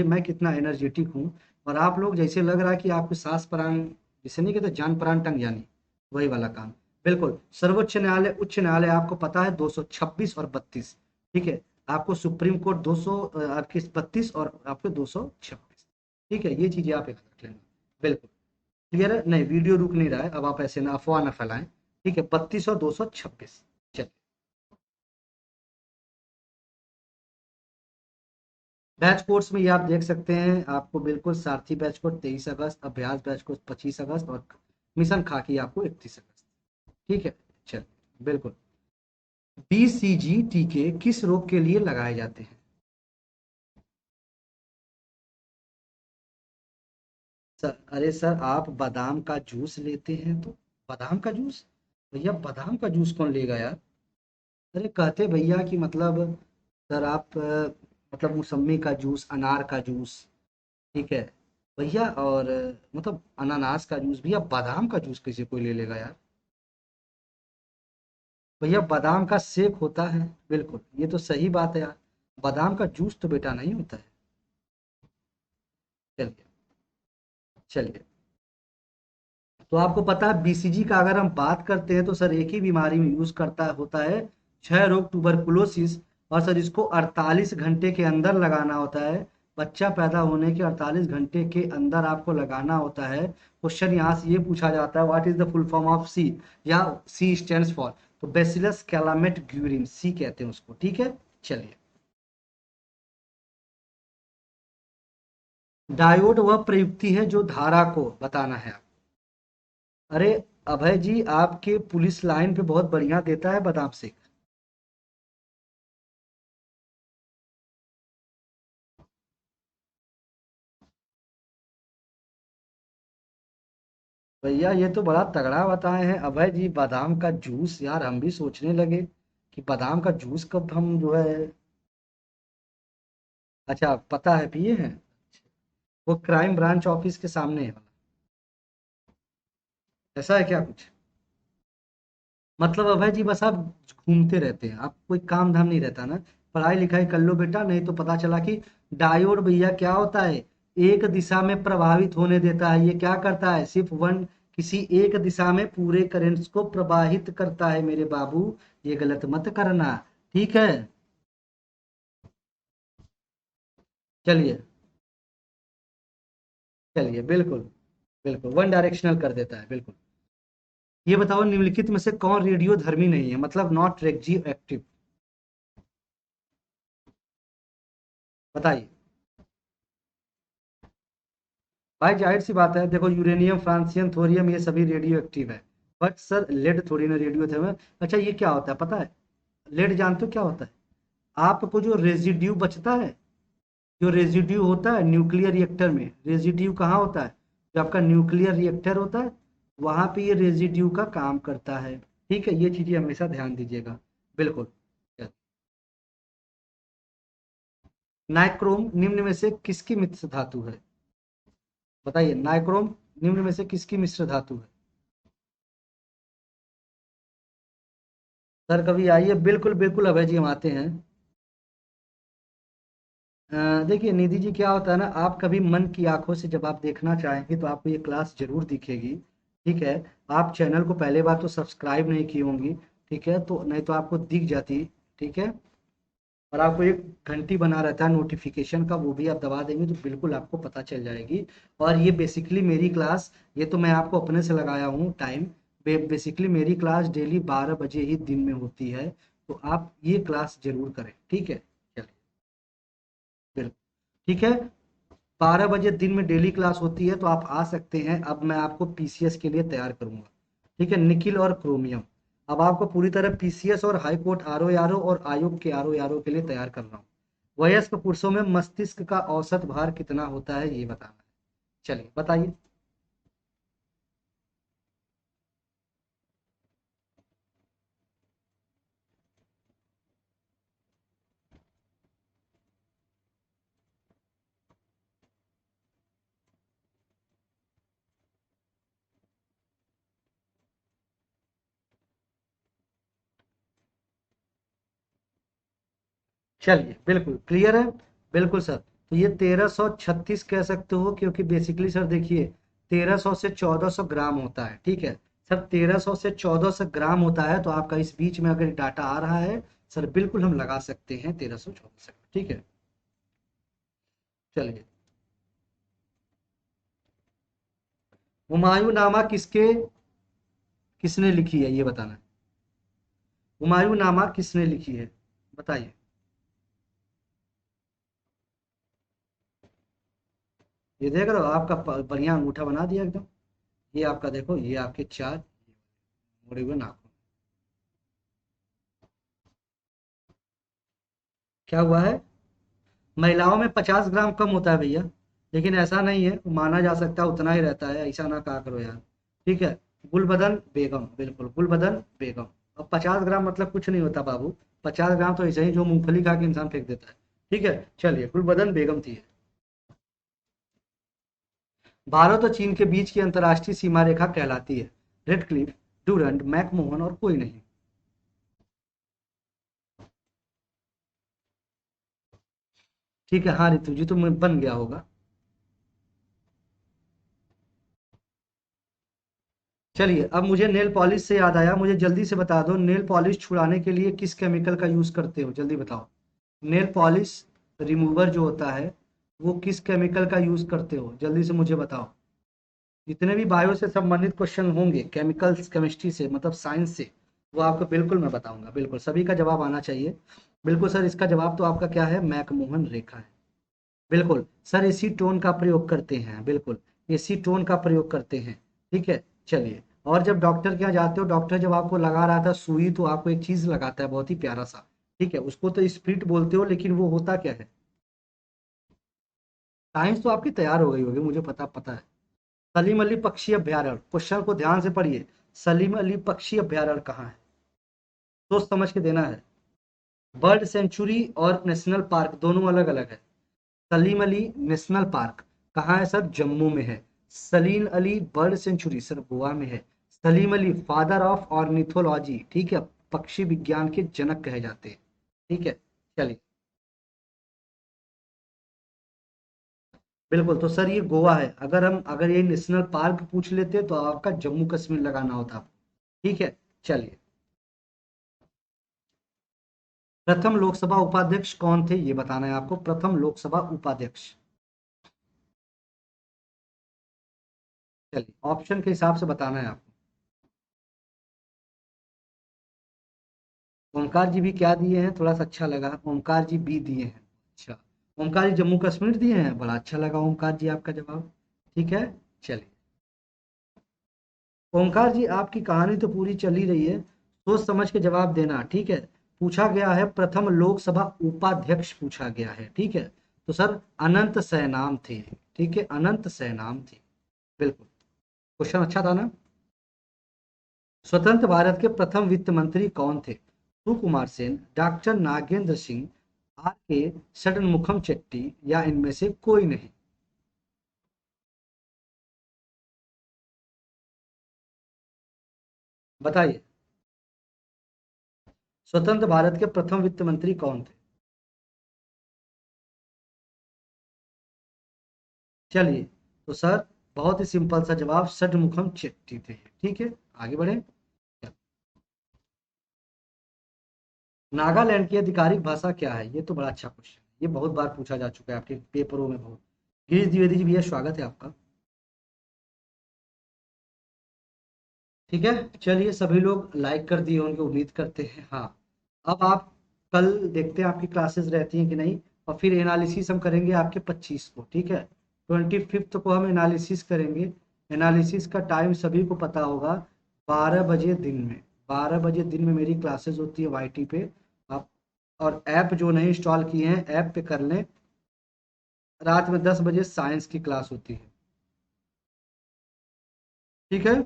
मैं कितना एनर्जेटिक हूँ, और आप लोग जैसे लग रहा है कि आपके सांस प्राण जिसे नहीं कहते जान प्राण टंग जानी, वही वाला काम। बिल्कुल, सर्वोच्च न्यायालय, उच्च न्यायालय आपको पता है 226 और 32, ठीक है। आपको सुप्रीम कोर्ट 200, आपके 32 और आपके 226, ठीक है। ये चीजें आप याद रख लेना। बिल्कुल क्लियर है, नहीं वीडियो रुक नहीं रहा है, अब आप ऐसे ना अफवाह ना फैलाएं, ठीक है। 32 और 226, चलिए। बैच कोर्स में ये आप देख सकते हैं, आपको बिल्कुल सारथी बैच कोर्स 23 अगस्त, अभ्यास बैच कोर्स 25 अगस्त, और मिशन खाकी आपको 31 अगस्त, ठीक है। चलिए, बिल्कुल। बीसीजी टीके किस रोग के लिए लगाए जाते हैं? सर, अरे सर, आप बादाम का जूस लेते हैं तो बादाम का जूस, भैया बादाम का जूस कौन लेगा यार? अरे कहते भैया कि मतलब, सर आप मतलब मौसम्मी का जूस, अनार का जूस, ठीक है भैया, और मतलब अनानास का जूस, भैया बादाम का जूस कैसे कोई ले लेगा यार? भैया बादाम का शेक होता है, बिल्कुल, ये तो सही बात है यार। बादाम का जूस तो बेटा नहीं होता है। चलिए, चलिए। तो आपको पता है बीसीजी का अगर हम बात करते हैं तो सर एक ही बीमारी में यूज करता होता है, क्षय रोग, ट्यूबरकुलोसिस। और सर इसको 48 घंटे के अंदर लगाना होता है, बच्चा पैदा होने के 48 घंटे के अंदर आपको लगाना होता है। क्वेश्चन यहाँ से ये पूछा जाता है, what is the full form of C, या सी स्टैंड्स फॉर, तो बेसिलस कैलामेट ग्यूरिन, सी कहते हैं उसको, ठीक है। चलिए, डायोड वह प्रयुक्ति है जो धारा को बताना है। अरे अभय जी, आपके पुलिस लाइन पे बहुत बढ़िया देता है बादाम शेक। भैया ये तो बड़ा तगड़ा बताए हैं अभय जी, बादाम का जूस, यार हम भी सोचने लगे कि बादाम का जूस कब हम जो है। अच्छा, पता है, पिए हैं। वो क्राइम ब्रांच ऑफिस के सामने है, ऐसा है क्या कुछ? मतलब अभय जी बस आप घूमते रहते हैं, आप कोई काम धाम नहीं रहता ना, पढ़ाई लिखाई कर लो बेटा, नहीं तो पता चला कि डायोड भैया क्या होता है, एक दिशा में प्रभावित होने देता है। ये क्या करता है, सिर्फ वन, किसी एक दिशा में पूरे करंट्स को प्रवाहित करता है मेरे बाबू, ये गलत मत करना, ठीक है। चलिए, चलिए, बिल्कुल, बिल्कुल वन डायरेक्शनल कर देता है, बिल्कुल। ये बताओ निम्नलिखित में से कौन रेडियो धर्मी नहीं है, मतलब नॉट रेजियो एक्टिव, बताइए। भाई जाहिर सी बात है, देखो यूरेनियम, फ्रांसियम, थोरियम, ये सभी रेडियो एक्टिव है, बट सर लेड थोड़ी ना रेडियो थे। अच्छा, ये क्या होता है पता है? लेड जानते हो क्या होता है? आपको जो रेजिड्यू बचता है, जो रेजिड्यू होता है न्यूक्लियर रिएक्टर में, रेजिड्यू कहाँ होता है? जो आपका न्यूक्लियर रिएक्टर होता है, वहां पे ये रेजिड्यू का काम करता है, ठीक है। ये चीजें हमेशा ध्यान दीजिएगा, बिल्कुल। नाइक्रोम निम्न में से किसकी मिश्र धातु है? बताइए, नाइक्रोम निम्न में से किसकी मिश्र धातु है? सर कभी आइए, बिल्कुल बिल्कुल अभय जी हम आते हैं। देखिए निधि जी, क्या होता है ना, आप कभी मन की आंखों से जब आप देखना चाहेंगे तो आपको ये क्लास जरूर दिखेगी, ठीक है। आप चैनल को पहले बात तो सब्सक्राइब नहीं की होंगी, ठीक है, तो नहीं तो आपको दिख जाती, ठीक है। और आपको एक घंटी बना रहता है नोटिफिकेशन का, वो भी आप दबा देंगे तो बिल्कुल आपको पता चल जाएगी। और ये बेसिकली मेरी क्लास, ये तो मैं आपको अपने से लगाया हूँ टाइम, बेसिकली मेरी क्लास डेली 12 बजे ही दिन में होती है, तो आप ये क्लास जरूर करें, ठीक है। चलिए, बिल्कुल, ठीक है। 12 बजे दिन में डेली क्लास होती है, तो आप आ सकते हैं। अब मैं आपको पीसीएस के लिए तैयार करूंगा, ठीक है, निकिल और क्रोमियम। अब आपको पूरी तरह पीसीएस और हाई कोर्ट आरओ आरओ और आयोग के आरओ आरओ के लिए तैयार कर रहा हूँ। वयस्क पुरुषों में मस्तिष्क का औसत भार कितना होता है, ये बताना है। चलिए बताइए। चलिए, बिल्कुल क्लियर है, बिल्कुल सर। तो ये 1336 कह सकते हो, क्योंकि बेसिकली सर देखिए 1300 से 1400 ग्राम होता है, ठीक है सर। 1300 से 1400 ग्राम होता है, तो आपका इस बीच में अगर डाटा आ रहा है सर, बिल्कुल हम लगा सकते हैं 1300 1400, ठीक है। चलिए, हुमायूं नामा किसने लिखी है, ये बताना है। हुमायूं नामा किसने लिखी है, बताइए। ये देख रहे हो, आपका बढ़िया अंगूठा बना दिया एकदम। ये आपका देखो, ये आपके चार मुड़े हुए नाखून। क्या हुआ है, महिलाओं में 50 ग्राम कम होता है भैया, लेकिन ऐसा नहीं है, माना जा सकता है उतना ही रहता है, ऐसा ना कहा करो यार, ठीक है। गुलबदन बेगम, बिल्कुल गुलबदन बेगम। अब 50 ग्राम मतलब कुछ नहीं होता बाबू, 50 ग्राम तो ऐसे ही जो मूंगफली खा के इंसान फेंक देता है, ठीक है। चलिए, गुलबदन बेगम थी। भारत और चीन के बीच की अंतर्राष्ट्रीय सीमा रेखा कहलाती है रेड क्लिफ, डूरंड, मैकमोहन और कोई नहीं। ठीक है, हाँ रितु जी, तो बन गया होगा। चलिए, अब मुझे नेल पॉलिश से याद आया, मुझे जल्दी से बता दो, नेल पॉलिश छुड़ाने के लिए किस केमिकल का यूज करते हो, जल्दी बताओ। नेल पॉलिश रिमूवर जो होता है, वो किस केमिकल का यूज करते हो, जल्दी से मुझे बताओ। जितने भी बायो से संबंधित क्वेश्चन होंगे, केमिकल्स केमिस्ट्री से मतलब साइंस से, वो आपको बिल्कुल मैं बताऊंगा, बिल्कुल सभी का जवाब आना चाहिए। बिल्कुल सर, इसका जवाब तो आपका क्या है, मैकमोहन रेखा है। बिल्कुल सर, इसी टोन का प्रयोग करते हैं, बिल्कुल इसी टोन का प्रयोग करते हैं, ठीक है। चलिए, और जब डॉक्टर के यहाँ जाते हो, डॉक्टर जब आपको लगा रहा था सुई, तो आपको एक चीज लगाता है बहुत ही प्यारा सा, ठीक है, उसको तो स्प्रिट बोलते हो, लेकिन वो होता क्या है। साइंस तो आपकी तैयार हो गई होगी, मुझे पता पता है। सलीम अली पक्षी अभ्यारण्य, क्वेश्चन को ध्यान से पढ़िए। सलीम अली पक्षी अभ्यारण्य कहाँ है, सोच समझ के देना है। बर्ड सेंचुरी और नेशनल पार्क दोनों अलग अलग है। सलीम अली नेशनल पार्क कहाँ है सर, जम्मू में है। Salim Ali bird sanctuary sir Goa में है। Salim Ali father of ornithology, ठीक है, पक्षी विज्ञान के जनक कहे जाते हैं, ठीक है। चलिए, बिल्कुल, तो सर ये गोवा है, अगर ये नेशनल पार्क पूछ लेते तो आपका जम्मू कश्मीर लगाना होता आपको, ठीक है। चलिए, प्रथम लोकसभा उपाध्यक्ष कौन थे, ये बताना है आपको, प्रथम लोकसभा उपाध्यक्ष। चलिए, ऑप्शन के हिसाब से बताना है आपको। ओमकार जी भी क्या दिए हैं, थोड़ा सा अच्छा लगा, ओमकार जी बी दिए हैं। अच्छा, ओमकार जी जम्मू कश्मीर दिए हैं, बड़ा अच्छा लगा ओमकार जी आपका जवाब, ठीक है। चलिए, ओमकार जी आपकी कहानी तो पूरी चल ही रही है, सोच समझ के जवाब देना, ठीक है। पूछा गया है प्रथम लोकसभा उपाध्यक्ष पूछा गया है, ठीक है। तो सर अनंत सैनाम थे, ठीक है, अनंत सैनाम थे, बिल्कुल। क्वेश्चन अच्छा था ना। स्वतंत्र भारत के प्रथम वित्त मंत्री कौन थे, सुकुमार सेन, डॉक्टर नागेंद्र सिंह, आर के षणमुखम चेट्टी, या इनमें से कोई नहीं। बताइए, स्वतंत्र भारत के प्रथम वित्त मंत्री कौन थे। चलिए, तो सर बहुत ही सिंपल सा जवाब, षणमुखम चेट्टी थे, ठीक है। आगे बढ़े। नागालैंड की आधिकारिक भाषा क्या है, ये तो बड़ा अच्छा क्वेश्चन है, ये बहुत बार पूछा जा चुका है आपके पेपरों में बहुत। गिरीश द्विवेदी जी भैया, स्वागत है आपका, ठीक है। चलिए, सभी लोग लाइक कर दिए होंगे, उम्मीद करते हैं, हाँ। अब आप कल देखते हैं आपकी क्लासेस रहती हैं कि नहीं, और फिर एनालिसिस हम करेंगे आपके 25 को, ठीक है। 25 को हम एनालिसिस करेंगे। एनालिसिस का टाइम सभी को पता होगा, 12 बजे दिन में, 12 बजे दिन में मेरी क्लासेस होती है वाईटी पे। आप, और ऐप जो नहीं इंस्टॉल किए हैं, ऐप पे कर लें। रात में 10 बजे साइंस की क्लास होती है, ठीक है।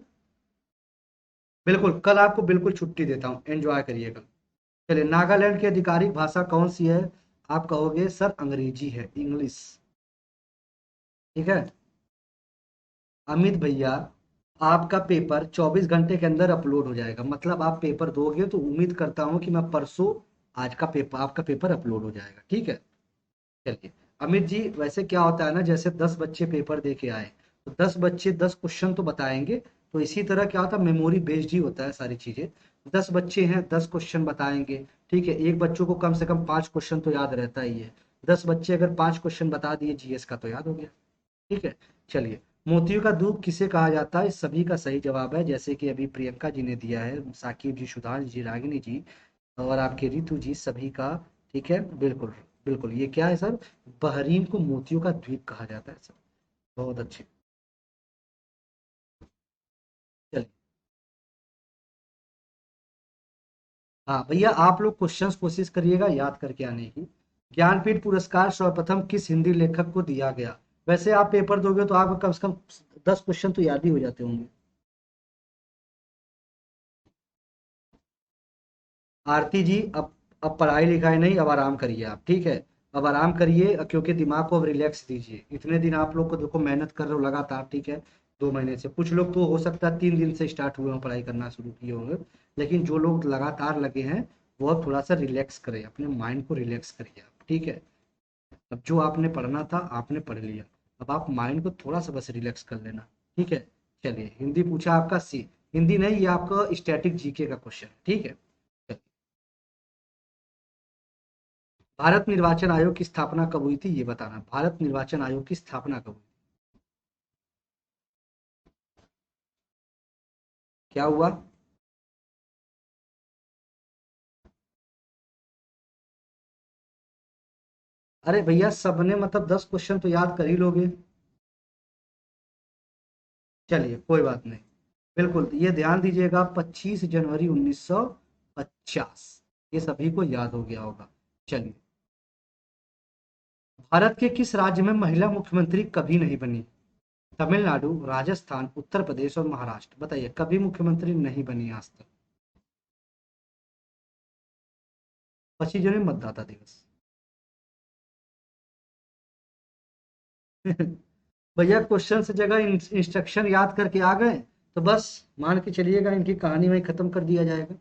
बिल्कुल, कल आपको बिल्कुल छुट्टी देता हूँ, एंजॉय करिएगा। चलिए, नागालैंड की आधिकारिक भाषा कौन सी है, आप कहोगे सर अंग्रेजी है, इंग्लिश, ठीक है। अमित भैया, आपका पेपर 24 घंटे के अंदर अपलोड हो जाएगा, मतलब आप पेपर दोगे तो उम्मीद करता हूँ कि मैं परसों आज का पेपर, आपका पेपर अपलोड हो जाएगा, ठीक है। चलिए, अमित जी, वैसे क्या होता है ना, जैसे 10 बच्चे पेपर दे के आए, तो 10 बच्चे 10 क्वेश्चन तो बताएंगे। तो इसी तरह क्या होता है, मेमोरी बेस्ड ही होता है सारी चीजें। 10 बच्चे हैं, 10 क्वेश्चन बताएंगे। ठीक है, एक बच्चों को कम से कम 5 क्वेश्चन तो याद रहता ही है। 10 बच्चे अगर 5 क्वेश्चन बता दिए जीएस का तो याद हो गया। ठीक है, चलिए। मोतियों का दूध किसे कहा जाता है, इस सभी का सही जवाब है, जैसे कि अभी प्रियंका जी ने दिया है, साकिब जी, सुधांश जी, रागिनी जी और आपके रितु जी, सभी का। ठीक है, बिल्कुल। बिल्कुल, ये क्या है सर, बहरीन को मोतियों का द्वीप कहा जाता है सर। बहुत अच्छे। चलिए। हाँ भैया, आप लोग क्वेश्चंस कोशिश करिएगा याद करके आने की। ज्ञानपीठ पुरस्कार सर्वप्रथम किस हिंदी लेखक को दिया गया। वैसे आप पेपर दोगे तो आपको कम से कम 10 क्वेश्चन तो याद ही हो जाते होंगे। आरती जी, अब पढ़ाई लिखाई नहीं, अब आराम करिए आप, ठीक है। अब आराम करिए, क्योंकि दिमाग को अब रिलैक्स दीजिए। इतने दिन आप लोग को देखो मेहनत कर रहे हो लगातार, ठीक है। 2 महीने से, कुछ लोग तो हो सकता है 3 दिन से स्टार्ट हुए हों पढ़ाई करना शुरू किए होंगे। लेकिन जो लोग लगातार लगे हैं, वो अब थोड़ा सा रिलैक्स करें, अपने माइंड को रिलैक्स करिए आप, ठीक है। अब जो आपने पढ़ना था आपने पढ़ लिया। अब आप माइंड को थोड़ा सा बस रिलैक्स कर लेना। ठीक है। चलिए, हिंदी पूछा आपका सी। हिंदी नहीं, ये आपका स्टैटिक जीके का क्वेश्चन है, ठीक है। चलिए। भारत निर्वाचन आयोग की स्थापना कब हुई थी, ये बताना। भारत निर्वाचन आयोग की स्थापना कब हुई? क्या हुआ? अरे भैया, सबने मतलब 10 क्वेश्चन तो याद कर ही लोगे। चलिए, कोई बात नहीं। बिल्कुल, ये ध्यान दीजिएगा, 25 जनवरी 1950। ये सभी को याद हो गया होगा। चलिए। भारत के किस राज्य में महिला मुख्यमंत्री कभी नहीं बनी? तमिलनाडु, राजस्थान, उत्तर प्रदेश और महाराष्ट्र। बताइए, कभी मुख्यमंत्री नहीं बनी आज तक। 25 जनवरी मतदाता दिवस। भैया, क्वेश्चन से जगह इंस्ट्रक्शन याद करके आ गए, तो बस मान के चलिएगा इनकी कहानी वहीं खत्म कर दिया जाएगा।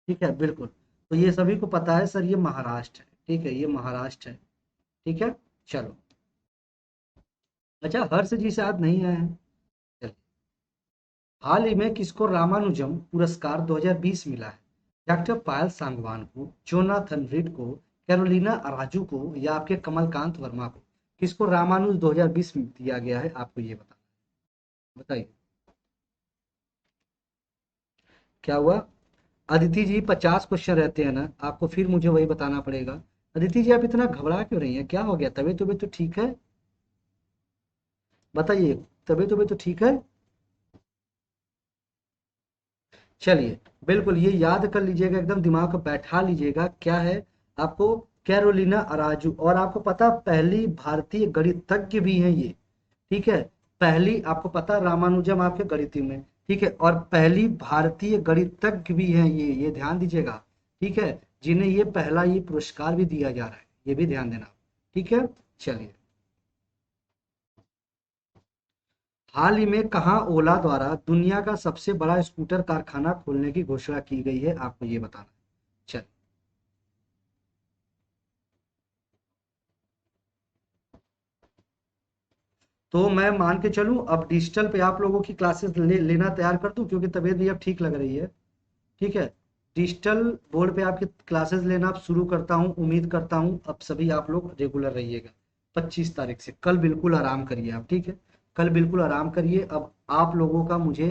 ठीक है, बिल्कुल। तो ये सभी को पता है सर, ये महाराष्ट्र है, ठीक है, ये महाराष्ट्र है। ठीक है। चलो। अच्छा, हर्ष जी शायद नहीं आए हैं। चलिए। हाल ही में किसको रामानुजम पुरस्कार 2020 मिला है? डॉक्टर पायल सांगवान को, जोनाथन रिड को, कैरोलिना अराजू को या आपके कमलकांत वर्मा को? किसको रामानुज 2020 में दिया गया है, आपको ये बताइए। क्या हुआ? अदिति जी, 50 क्वेश्चन रहते हैं ना, आपको फिर मुझे वही बताना पड़ेगा। अदिति जी, आप इतना घबरा क्यों रही हैं, क्या हो गया, तबीयत तबीयत तो ठीक है? बताइए, तबीयत तबीयत तो ठीक है? चलिए। बिल्कुल, ये याद कर लीजिएगा, एकदम दिमाग को बैठा लीजिएगा, क्या है आपको, कैरोलिना अराजू। और आपको पता, पहली भारतीय गणितज्ञ भी हैं ये। ठीक है। पहली, आपको पता, रामानुजम आपके गणित में, ठीक है, और पहली भारतीय गणितज्ञ भी हैं ये ध्यान दीजिएगा। ठीक है। जिन्हें ये पहला ये पुरस्कार भी दिया जा रहा है, ये भी ध्यान देना। ठीक है। चलिए। हाल ही में कहाँ ओला द्वारा दुनिया का सबसे बड़ा स्कूटर कारखाना खोलने की घोषणा की गई है, आपको ये बताना। चल। तो मैं मान के चलूं, अब डिजिटल पे आप लोगों की क्लासेस लेना तैयार कर दूं, क्योंकि तबीयत भी अब ठीक लग रही है। ठीक है। डिजिटल बोर्ड पे आपकी क्लासेस लेना अब शुरू करता हूँ, उम्मीद करता हूँ अब सभी आप लोग रेगुलर रहिएगा। 25 तारीख से कल बिल्कुल आराम करिए आप, ठीक है। कल बिल्कुल आराम करिए। अब आप लोगों का मुझे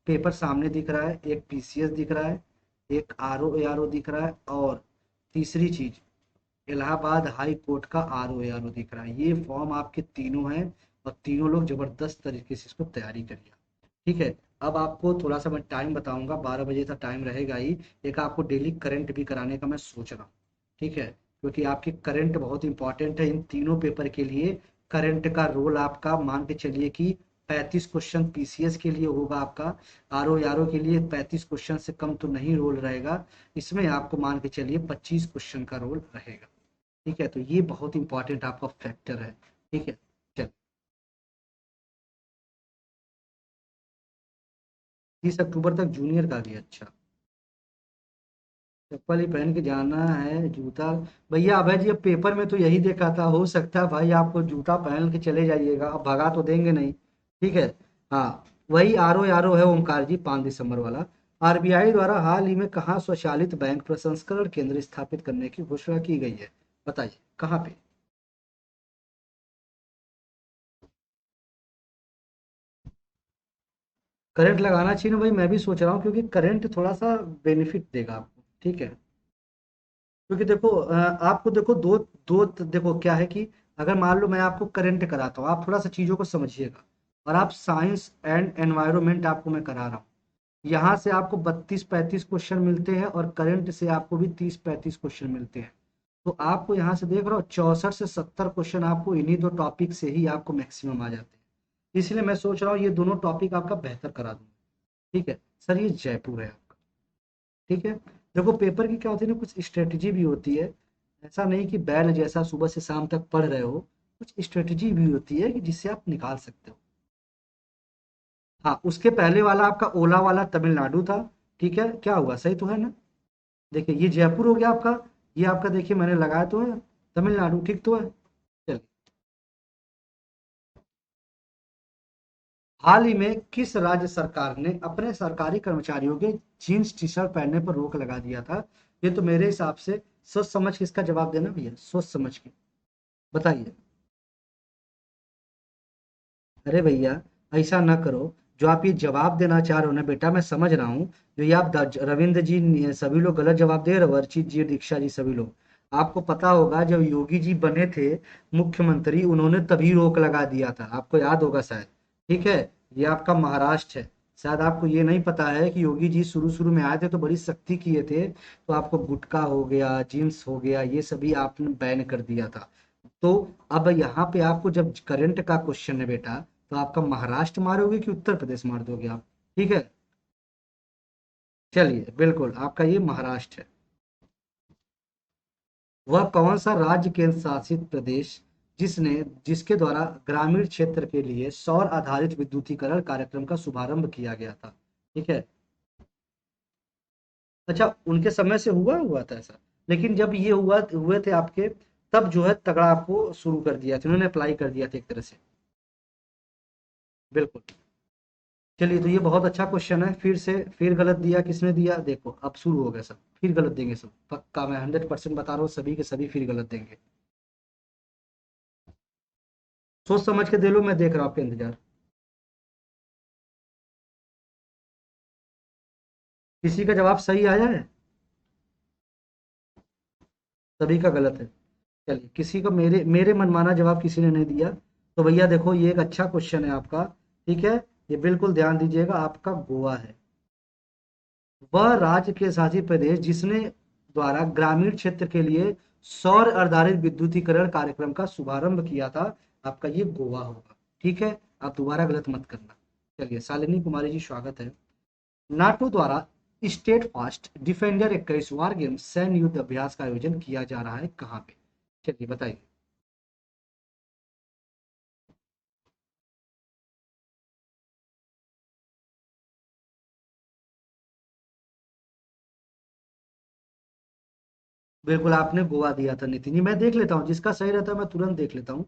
पेपर सामने दिख रहा है, एक पीसीएस दिख रहा है, एक आरओ एआरओ दिख रहा है, और तीसरी चीज, इलाहाबाद हाई कोर्ट का आरओ एआरओ दिख रहा है। ये फॉर्म आपके तीनों हैं, और तीनों लोग जबरदस्त तरीके से इसको तैयारी करिए। ठीक है। अब आपको थोड़ा सा मैं टाइम बताऊंगा, 12 बजे तक टाइम रहेगा ही। एक आपको डेली करंट भी कराने का मैं सोच रहा हूँ। ठीक है, क्योंकि आपकी करंट बहुत इंपॉर्टेंट है इन तीनों पेपर के लिए। करंट का रोल आपका मान के चलिए कि 35 क्वेश्चन पीसीएस के लिए होगा आपका। आरओ आरओ के लिए 35 क्वेश्चन से कम तो नहीं रोल रहेगा। इसमें आपको मान के चलिए 25 क्वेश्चन का रोल रहेगा। ठीक है, तो ये बहुत इंपॉर्टेंट आपका फैक्टर है। ठीक है। चल। 30 अक्टूबर तक जूनियर का भी, अच्छा। चप्पल ही पहन के जाना है, जूता। भैया अभय जी, अब पेपर में तो यही देखा था, हो सकता है भाई आपको जूता पहन के चले जाइएगा, अब भगा तो देंगे नहीं। ठीक है। हाँ, वही आर ओ है ओमकार जी, 5 दिसंबर वाला। आरबीआई द्वारा हाल ही में कहाँ स्वचालित बैंक प्रसंस्करण केंद्र स्थापित करने की घोषणा की गई है? बताइए कहाँ पे। करंट लगाना चाहिए ना भाई, मैं भी सोच रहा हूँ, क्योंकि करंट थोड़ा सा बेनिफिट देगा आपको। ठीक है, क्योंकि देखो आपको देखो देखो क्या है कि अगर मान लो मैं आपको करंट कराता हूँ, आप थोड़ा सा चीजों को समझिएगा। और आप साइंस एंड एनवायरनमेंट आपको मैं करा रहा हूँ, यहाँ से आपको 32-35 क्वेश्चन मिलते हैं, और करंट से आपको भी 30-35 क्वेश्चन मिलते हैं। तो आपको यहाँ से देख रहा हूँ 64 से 70 क्वेश्चन आपको इन्हीं दो टॉपिक से ही आपको मैक्सिमम आ जाते हैं। इसलिए मैं सोच रहा हूँ ये दोनों टॉपिक आपका बेहतर करा दूँ। ठीक है सर, ये जयपुर है आपका। ठीक है, देखो पेपर की क्या होती है ना, कुछ स्ट्रेटजी भी होती है। ऐसा नहीं कि बैल जैसा सुबह से शाम तक पढ़ रहे हो, कुछ स्ट्रेटजी भी होती है कि जिससे आप निकाल सकते हो। हाँ, उसके पहले वाला आपका ओला वाला तमिलनाडु था। ठीक है, क्या हुआ, सही तो है ना? देखिए ये जयपुर हो गया आपका, ये आपका देखिए मैंने लगाया तो है तमिलनाडु, ठीक तो है। चलिए, हाल ही में किस राज्य सरकार ने अपने सरकारी कर्मचारियों के जीन्स टी शर्ट पहनने पर रोक लगा दिया था? ये तो मेरे हिसाब से सोच समझ के इसका जवाब देना भैया, सोच समझ के बताइए। अरे भैया, ऐसा ना करो। जो आप ये जवाब देना चाह रहे हो ना बेटा, मैं समझ रहा हूँ। जो ये आप रविंद्र जी सभी लोग गलत जवाब दे रहे हो, अर्चित जी, दीक्षा जी, सभी लोग। आपको पता होगा जब योगी जी बने थे मुख्यमंत्री, उन्होंने तभी रोक लगा दिया था, आपको याद होगा शायद। ठीक है, ये आपका महाराष्ट्र है। शायद आपको ये नहीं पता है कि योगी जी शुरू शुरू में आए थे तो बड़ी सख्ती किए थे, तो आपको गुटखा हो गया, जींस हो गया, ये सभी आपने बैन कर दिया था। तो अब यहाँ पे आपको जब करंट का क्वेश्चन है बेटा, तो आपका महाराष्ट्र मारोगे कि उत्तर प्रदेश मार दोगे आप? ठीक है, चलिए बिल्कुल आपका ये महाराष्ट्र है। वह कौन सा राज्य केंद्र शासित प्रदेश जिसने जिसके द्वारा ग्रामीण क्षेत्र के लिए सौर आधारित विद्युतीकरण कार्यक्रम का शुभारंभ किया गया था? ठीक है। अच्छा, उनके समय से हुआ हुआ था ऐसा, लेकिन जब ये हुए थे आपके, तब जो है तगड़ा आपको शुरू कर दिया था, उन्होंने अप्लाई कर दिया था एक तरह से। बिल्कुल। चलिए, तो ये बहुत अच्छा क्वेश्चन है, फिर से फिर गलत दिया, किसने दिया देखो, अब शुरू हो गया सब, फिर गलत देंगे सब, पक्का मैं 100% बता रहा हूँ, सभी के सभी फिर गलत देंगे। सोच समझ के दे लो, मैं देख रहा हूँ आपका इंतजार। किसी का जवाब सही आया है? सभी का गलत है। चलिए, किसी को मेरे मेरे मनमाना जवाब किसी ने नहीं दिया। तो भैया देखो, ये एक अच्छा क्वेश्चन है आपका। ठीक है, ये बिल्कुल ध्यान दीजिएगा, आपका गोवा है। वह राज्य के शासित प्रदेश जिसने द्वारा ग्रामीण क्षेत्र के लिए सौर आधारित विद्युतीकरण कार्यक्रम का शुभारंभ किया था, आपका ये गोवा होगा। ठीक है, आप दोबारा गलत मत करना। चलिए, शालिनी कुमारी जी स्वागत है। नाटो द्वारा स्टेट फास्ट डिफेंडर 21वां गेम सैन्य युद्ध अभ्यास का आयोजन किया जा रहा है कहाँ पे? चलिए बताइए। बिल्कुल आपने गोवा दिया था नितिन जी, मैं देख लेता हूँ, जिसका सही रहता है मैं तुरंत देख लेता हूँ,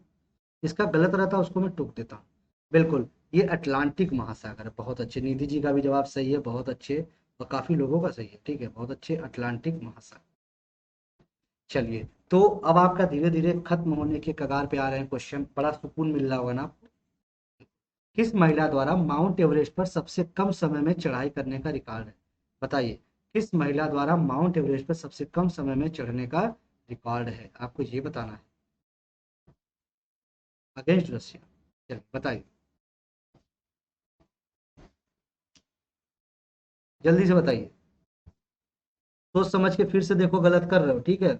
जिसका गलत रहता है उसको मैं टोक देता हूँ। बिल्कुल, ये अटलांटिक महासागर है। बहुत अच्छे, निधि जी का भी जवाब सही है, बहुत अच्छे। और काफी लोगों का सही है, ठीक है, बहुत अच्छे, अटलांटिक महासागर। चलिए, तो अब आपका धीरे धीरे खत्म होने के कगार पे आ रहे हैं क्वेश्चन, बड़ा सुकून मिल रहा होगा ना आपको। किस महिला द्वारा माउंट एवरेस्ट पर सबसे कम समय में चढ़ाई करने का रिकॉर्ड है? बताइए, किस महिला द्वारा माउंट एवरेस्ट पर सबसे कम समय में चढ़ने का रिकॉर्ड है, आपको ये बताना है। Against Russia. चलिए बताइए, जल्दी से बताइए। सोच समझ के फिर से देखो, गलत कर रहे हो, ठीक है।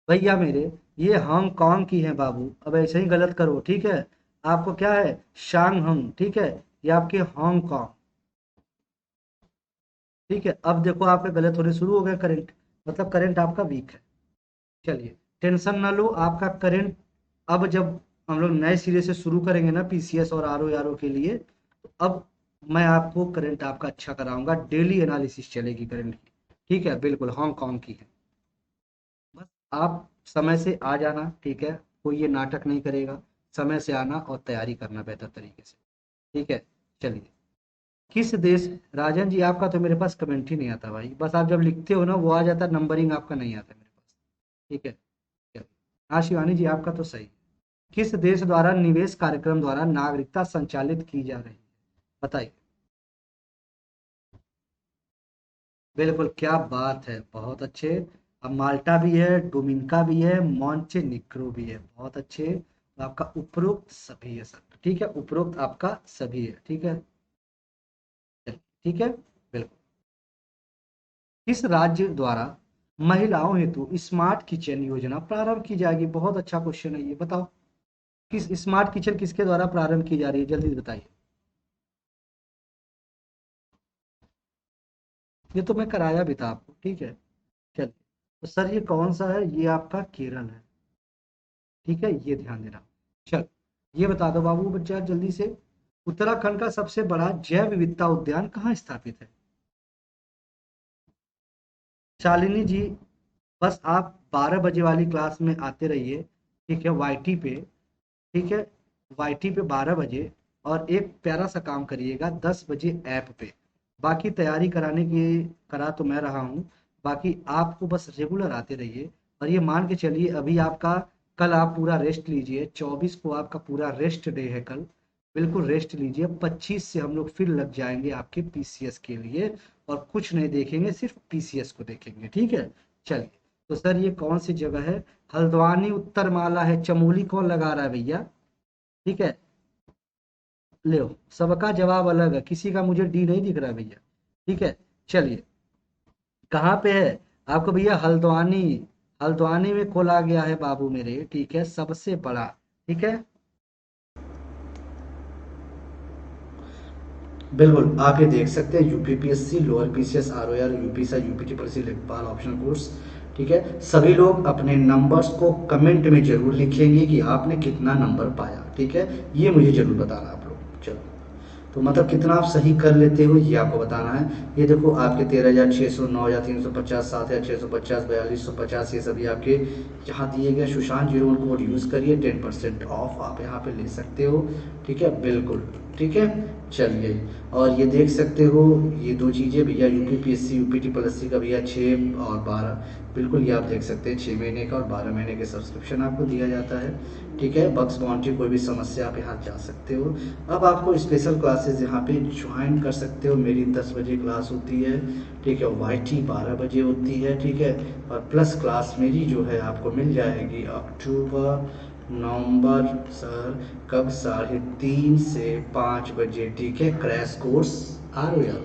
भैया मेरे, ये हांगकांग की है बाबू, अब ऐसे ही गलत करो, ठीक है। आपको क्या है, शांगहंग, ठीक है। ये आपके हांगकांग। ठीक है, अब देखो आपके गलत होने शुरू हो गए करंट, मतलब करंट आपका वीक है। चलिए, टेंशन ना लो, आपका करंट अब जब हम लोग नए सिरे से शुरू करेंगे ना पीसीएस और आरओ के लिए, तो अब मैं आपको करंट आपका अच्छा कराऊंगा, डेली एनालिसिस चलेगी करंट की। ठीक है, बिल्कुल हांगकांग की है। बस आप समय से आ जाना, ठीक है, कोई ये नाटक नहीं करेगा। समय से आना और तैयारी करना बेहतर तरीके से। ठीक है, चलिए। किस देश, राजन जी आपका तो मेरे पास कमेंट ही नहीं आता भाई, बस आप जब लिखते हो ना वो आ जाता है, नंबरिंग आपका नहीं आता मेरे पास। ठीक है, चलिए। हाँ शिवानी जी आपका तो सही। किस देश द्वारा निवेश कार्यक्रम द्वारा नागरिकता संचालित की जा रही है, बताइए। बिल्कुल, क्या बात है, बहुत अच्छे। अब माल्टा भी है, डोमिनिका भी है, मॉन्टेनिग्रो भी है, बहुत अच्छे। तो आपका उपरोक्त सभी है सर, ठीक है, उपरोक्त आपका सभी है, ठीक है। चलिए, ठीक है, बिल्कुल। किस राज्य द्वारा महिलाओं हेतु स्मार्ट किचन योजना प्रारंभ की जाएगी, बहुत अच्छा क्वेश्चन है ये, बताओ। किस स्मार्ट किचन किसके द्वारा प्रारंभ की जा रही है, जल्दी बताइए। ये तो मैं कराया भी था आपको, ठीक है। चलिए, तो सर ये कौन सा है, ये आपका केरल है। ठीक है, ये ध्यान देना। चल, ये बता दो बाबू बच्चा जल्दी से, उत्तराखंड का सबसे बड़ा जैव विविधता उद्यान कहाँ स्थापित है। शालिनी जी, बस आप 12 बजे वाली क्लास में आते रहिए, ठीक है, वाईटी पे। ठीक है, वाईटी पे 12 बजे। और एक प्यारा सा काम करिएगा, 10 बजे ऐप पे। बाकी तैयारी कराने की करा तो मैं रहा हूँ, बाकी आपको बस रेगुलर आते रहिए। और ये मान के चलिए अभी आपका, कल आप पूरा रेस्ट लीजिए, 24 को आपका पूरा रेस्ट डे है कल। बिल्कुल रेस्ट लीजिए, 25 से हम लोग फिर लग जाएंगे आपके पीसीएस के लिए। और कुछ नहीं देखेंगे, सिर्फ पीसीएस को देखेंगे, ठीक है। चलिए, तो सर ये कौन सी जगह है, हल्द्वानी उत्तरमाला है, चमोली कौन लगा रहा है भैया। ठीक है, ले सबका जवाब अलग है, किसी का मुझे डी नहीं दिख रहा है भैया। ठीक है, चलिए। कहाँ पे है आपको भैया, हल्द्वानी। हल्द्वानी में खोला गया है बाबू मेरे, ठीक है, सबसे बड़ा। ठीक है, बिल्कुल आप ये देख सकते हैं, UPPSC lower PCS ROR UP सा यूपीटी पीसी लेखपाल ऑप्शनल कोर्स। ठीक है, सभी लोग अपने नंबर्स को कमेंट में जरूर लिखेंगे कि आपने कितना नंबर पाया, ठीक है, ये मुझे जरूर बताना आप लोग। चलो, तो मतलब कितना आप सही कर लेते हो ये आपको बताना है। ये देखो आपके 13,600, 9,350, 7,650, 4,250, ये सभी आपके जहाँ दिए गए सुशांत 01 कोड यूज़ करिए, 10% ऑफ आप यहाँ पे ले सकते हो। ठीक है, बिल्कुल, ठीक है। चलिए, और ये देख सकते हो, ये दो चीज़ें भैया, यूपीपीएससी यूपीटी प्लस सी का भैया 6 और 12, बिल्कुल ये आप देख सकते हैं, 6 महीने का और 12 महीने के सब्सक्रिप्शन आपको दिया जाता है। ठीक है, बक्स बाउंड्री कोई भी समस्या आप यहाँ जा सकते हो। अब आपको स्पेशल क्लासेस यहाँ पे ज्वाइन कर सकते हो, मेरी 10 बजे क्लास होती है। ठीक है, वाईटी 12 बजे होती है, ठीक है। और प्लस क्लास मेरी जो है आपको मिल जाएगी अक्टूबर नवंबर सर, कब 3:30 से 5 बजे, ठीक है, क्रैश कोर्स आ रहे हो।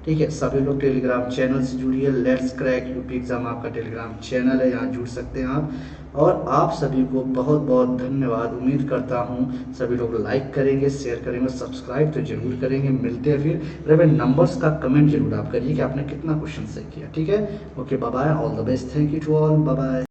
ठीक है, सभी लोग टेलीग्राम चैनल से जुड़िए, लेट्स क्रैक यूपी एग्जाम आपका टेलीग्राम चैनल है, यहाँ जुड़ सकते हैं आप। और आप सभी को बहुत बहुत धन्यवाद, उम्मीद करता हूँ सभी लोग लाइक करेंगे, शेयर करेंगे, सब्सक्राइब तो जरूर करेंगे। मिलते हैं फिर, अरे नंबर्स का कमेंट जरूर आप करिए कि आपने कितना क्वेश्चन सही किया, ठीक है। Okay, bye bye, all the best, thank you to all, bye bye.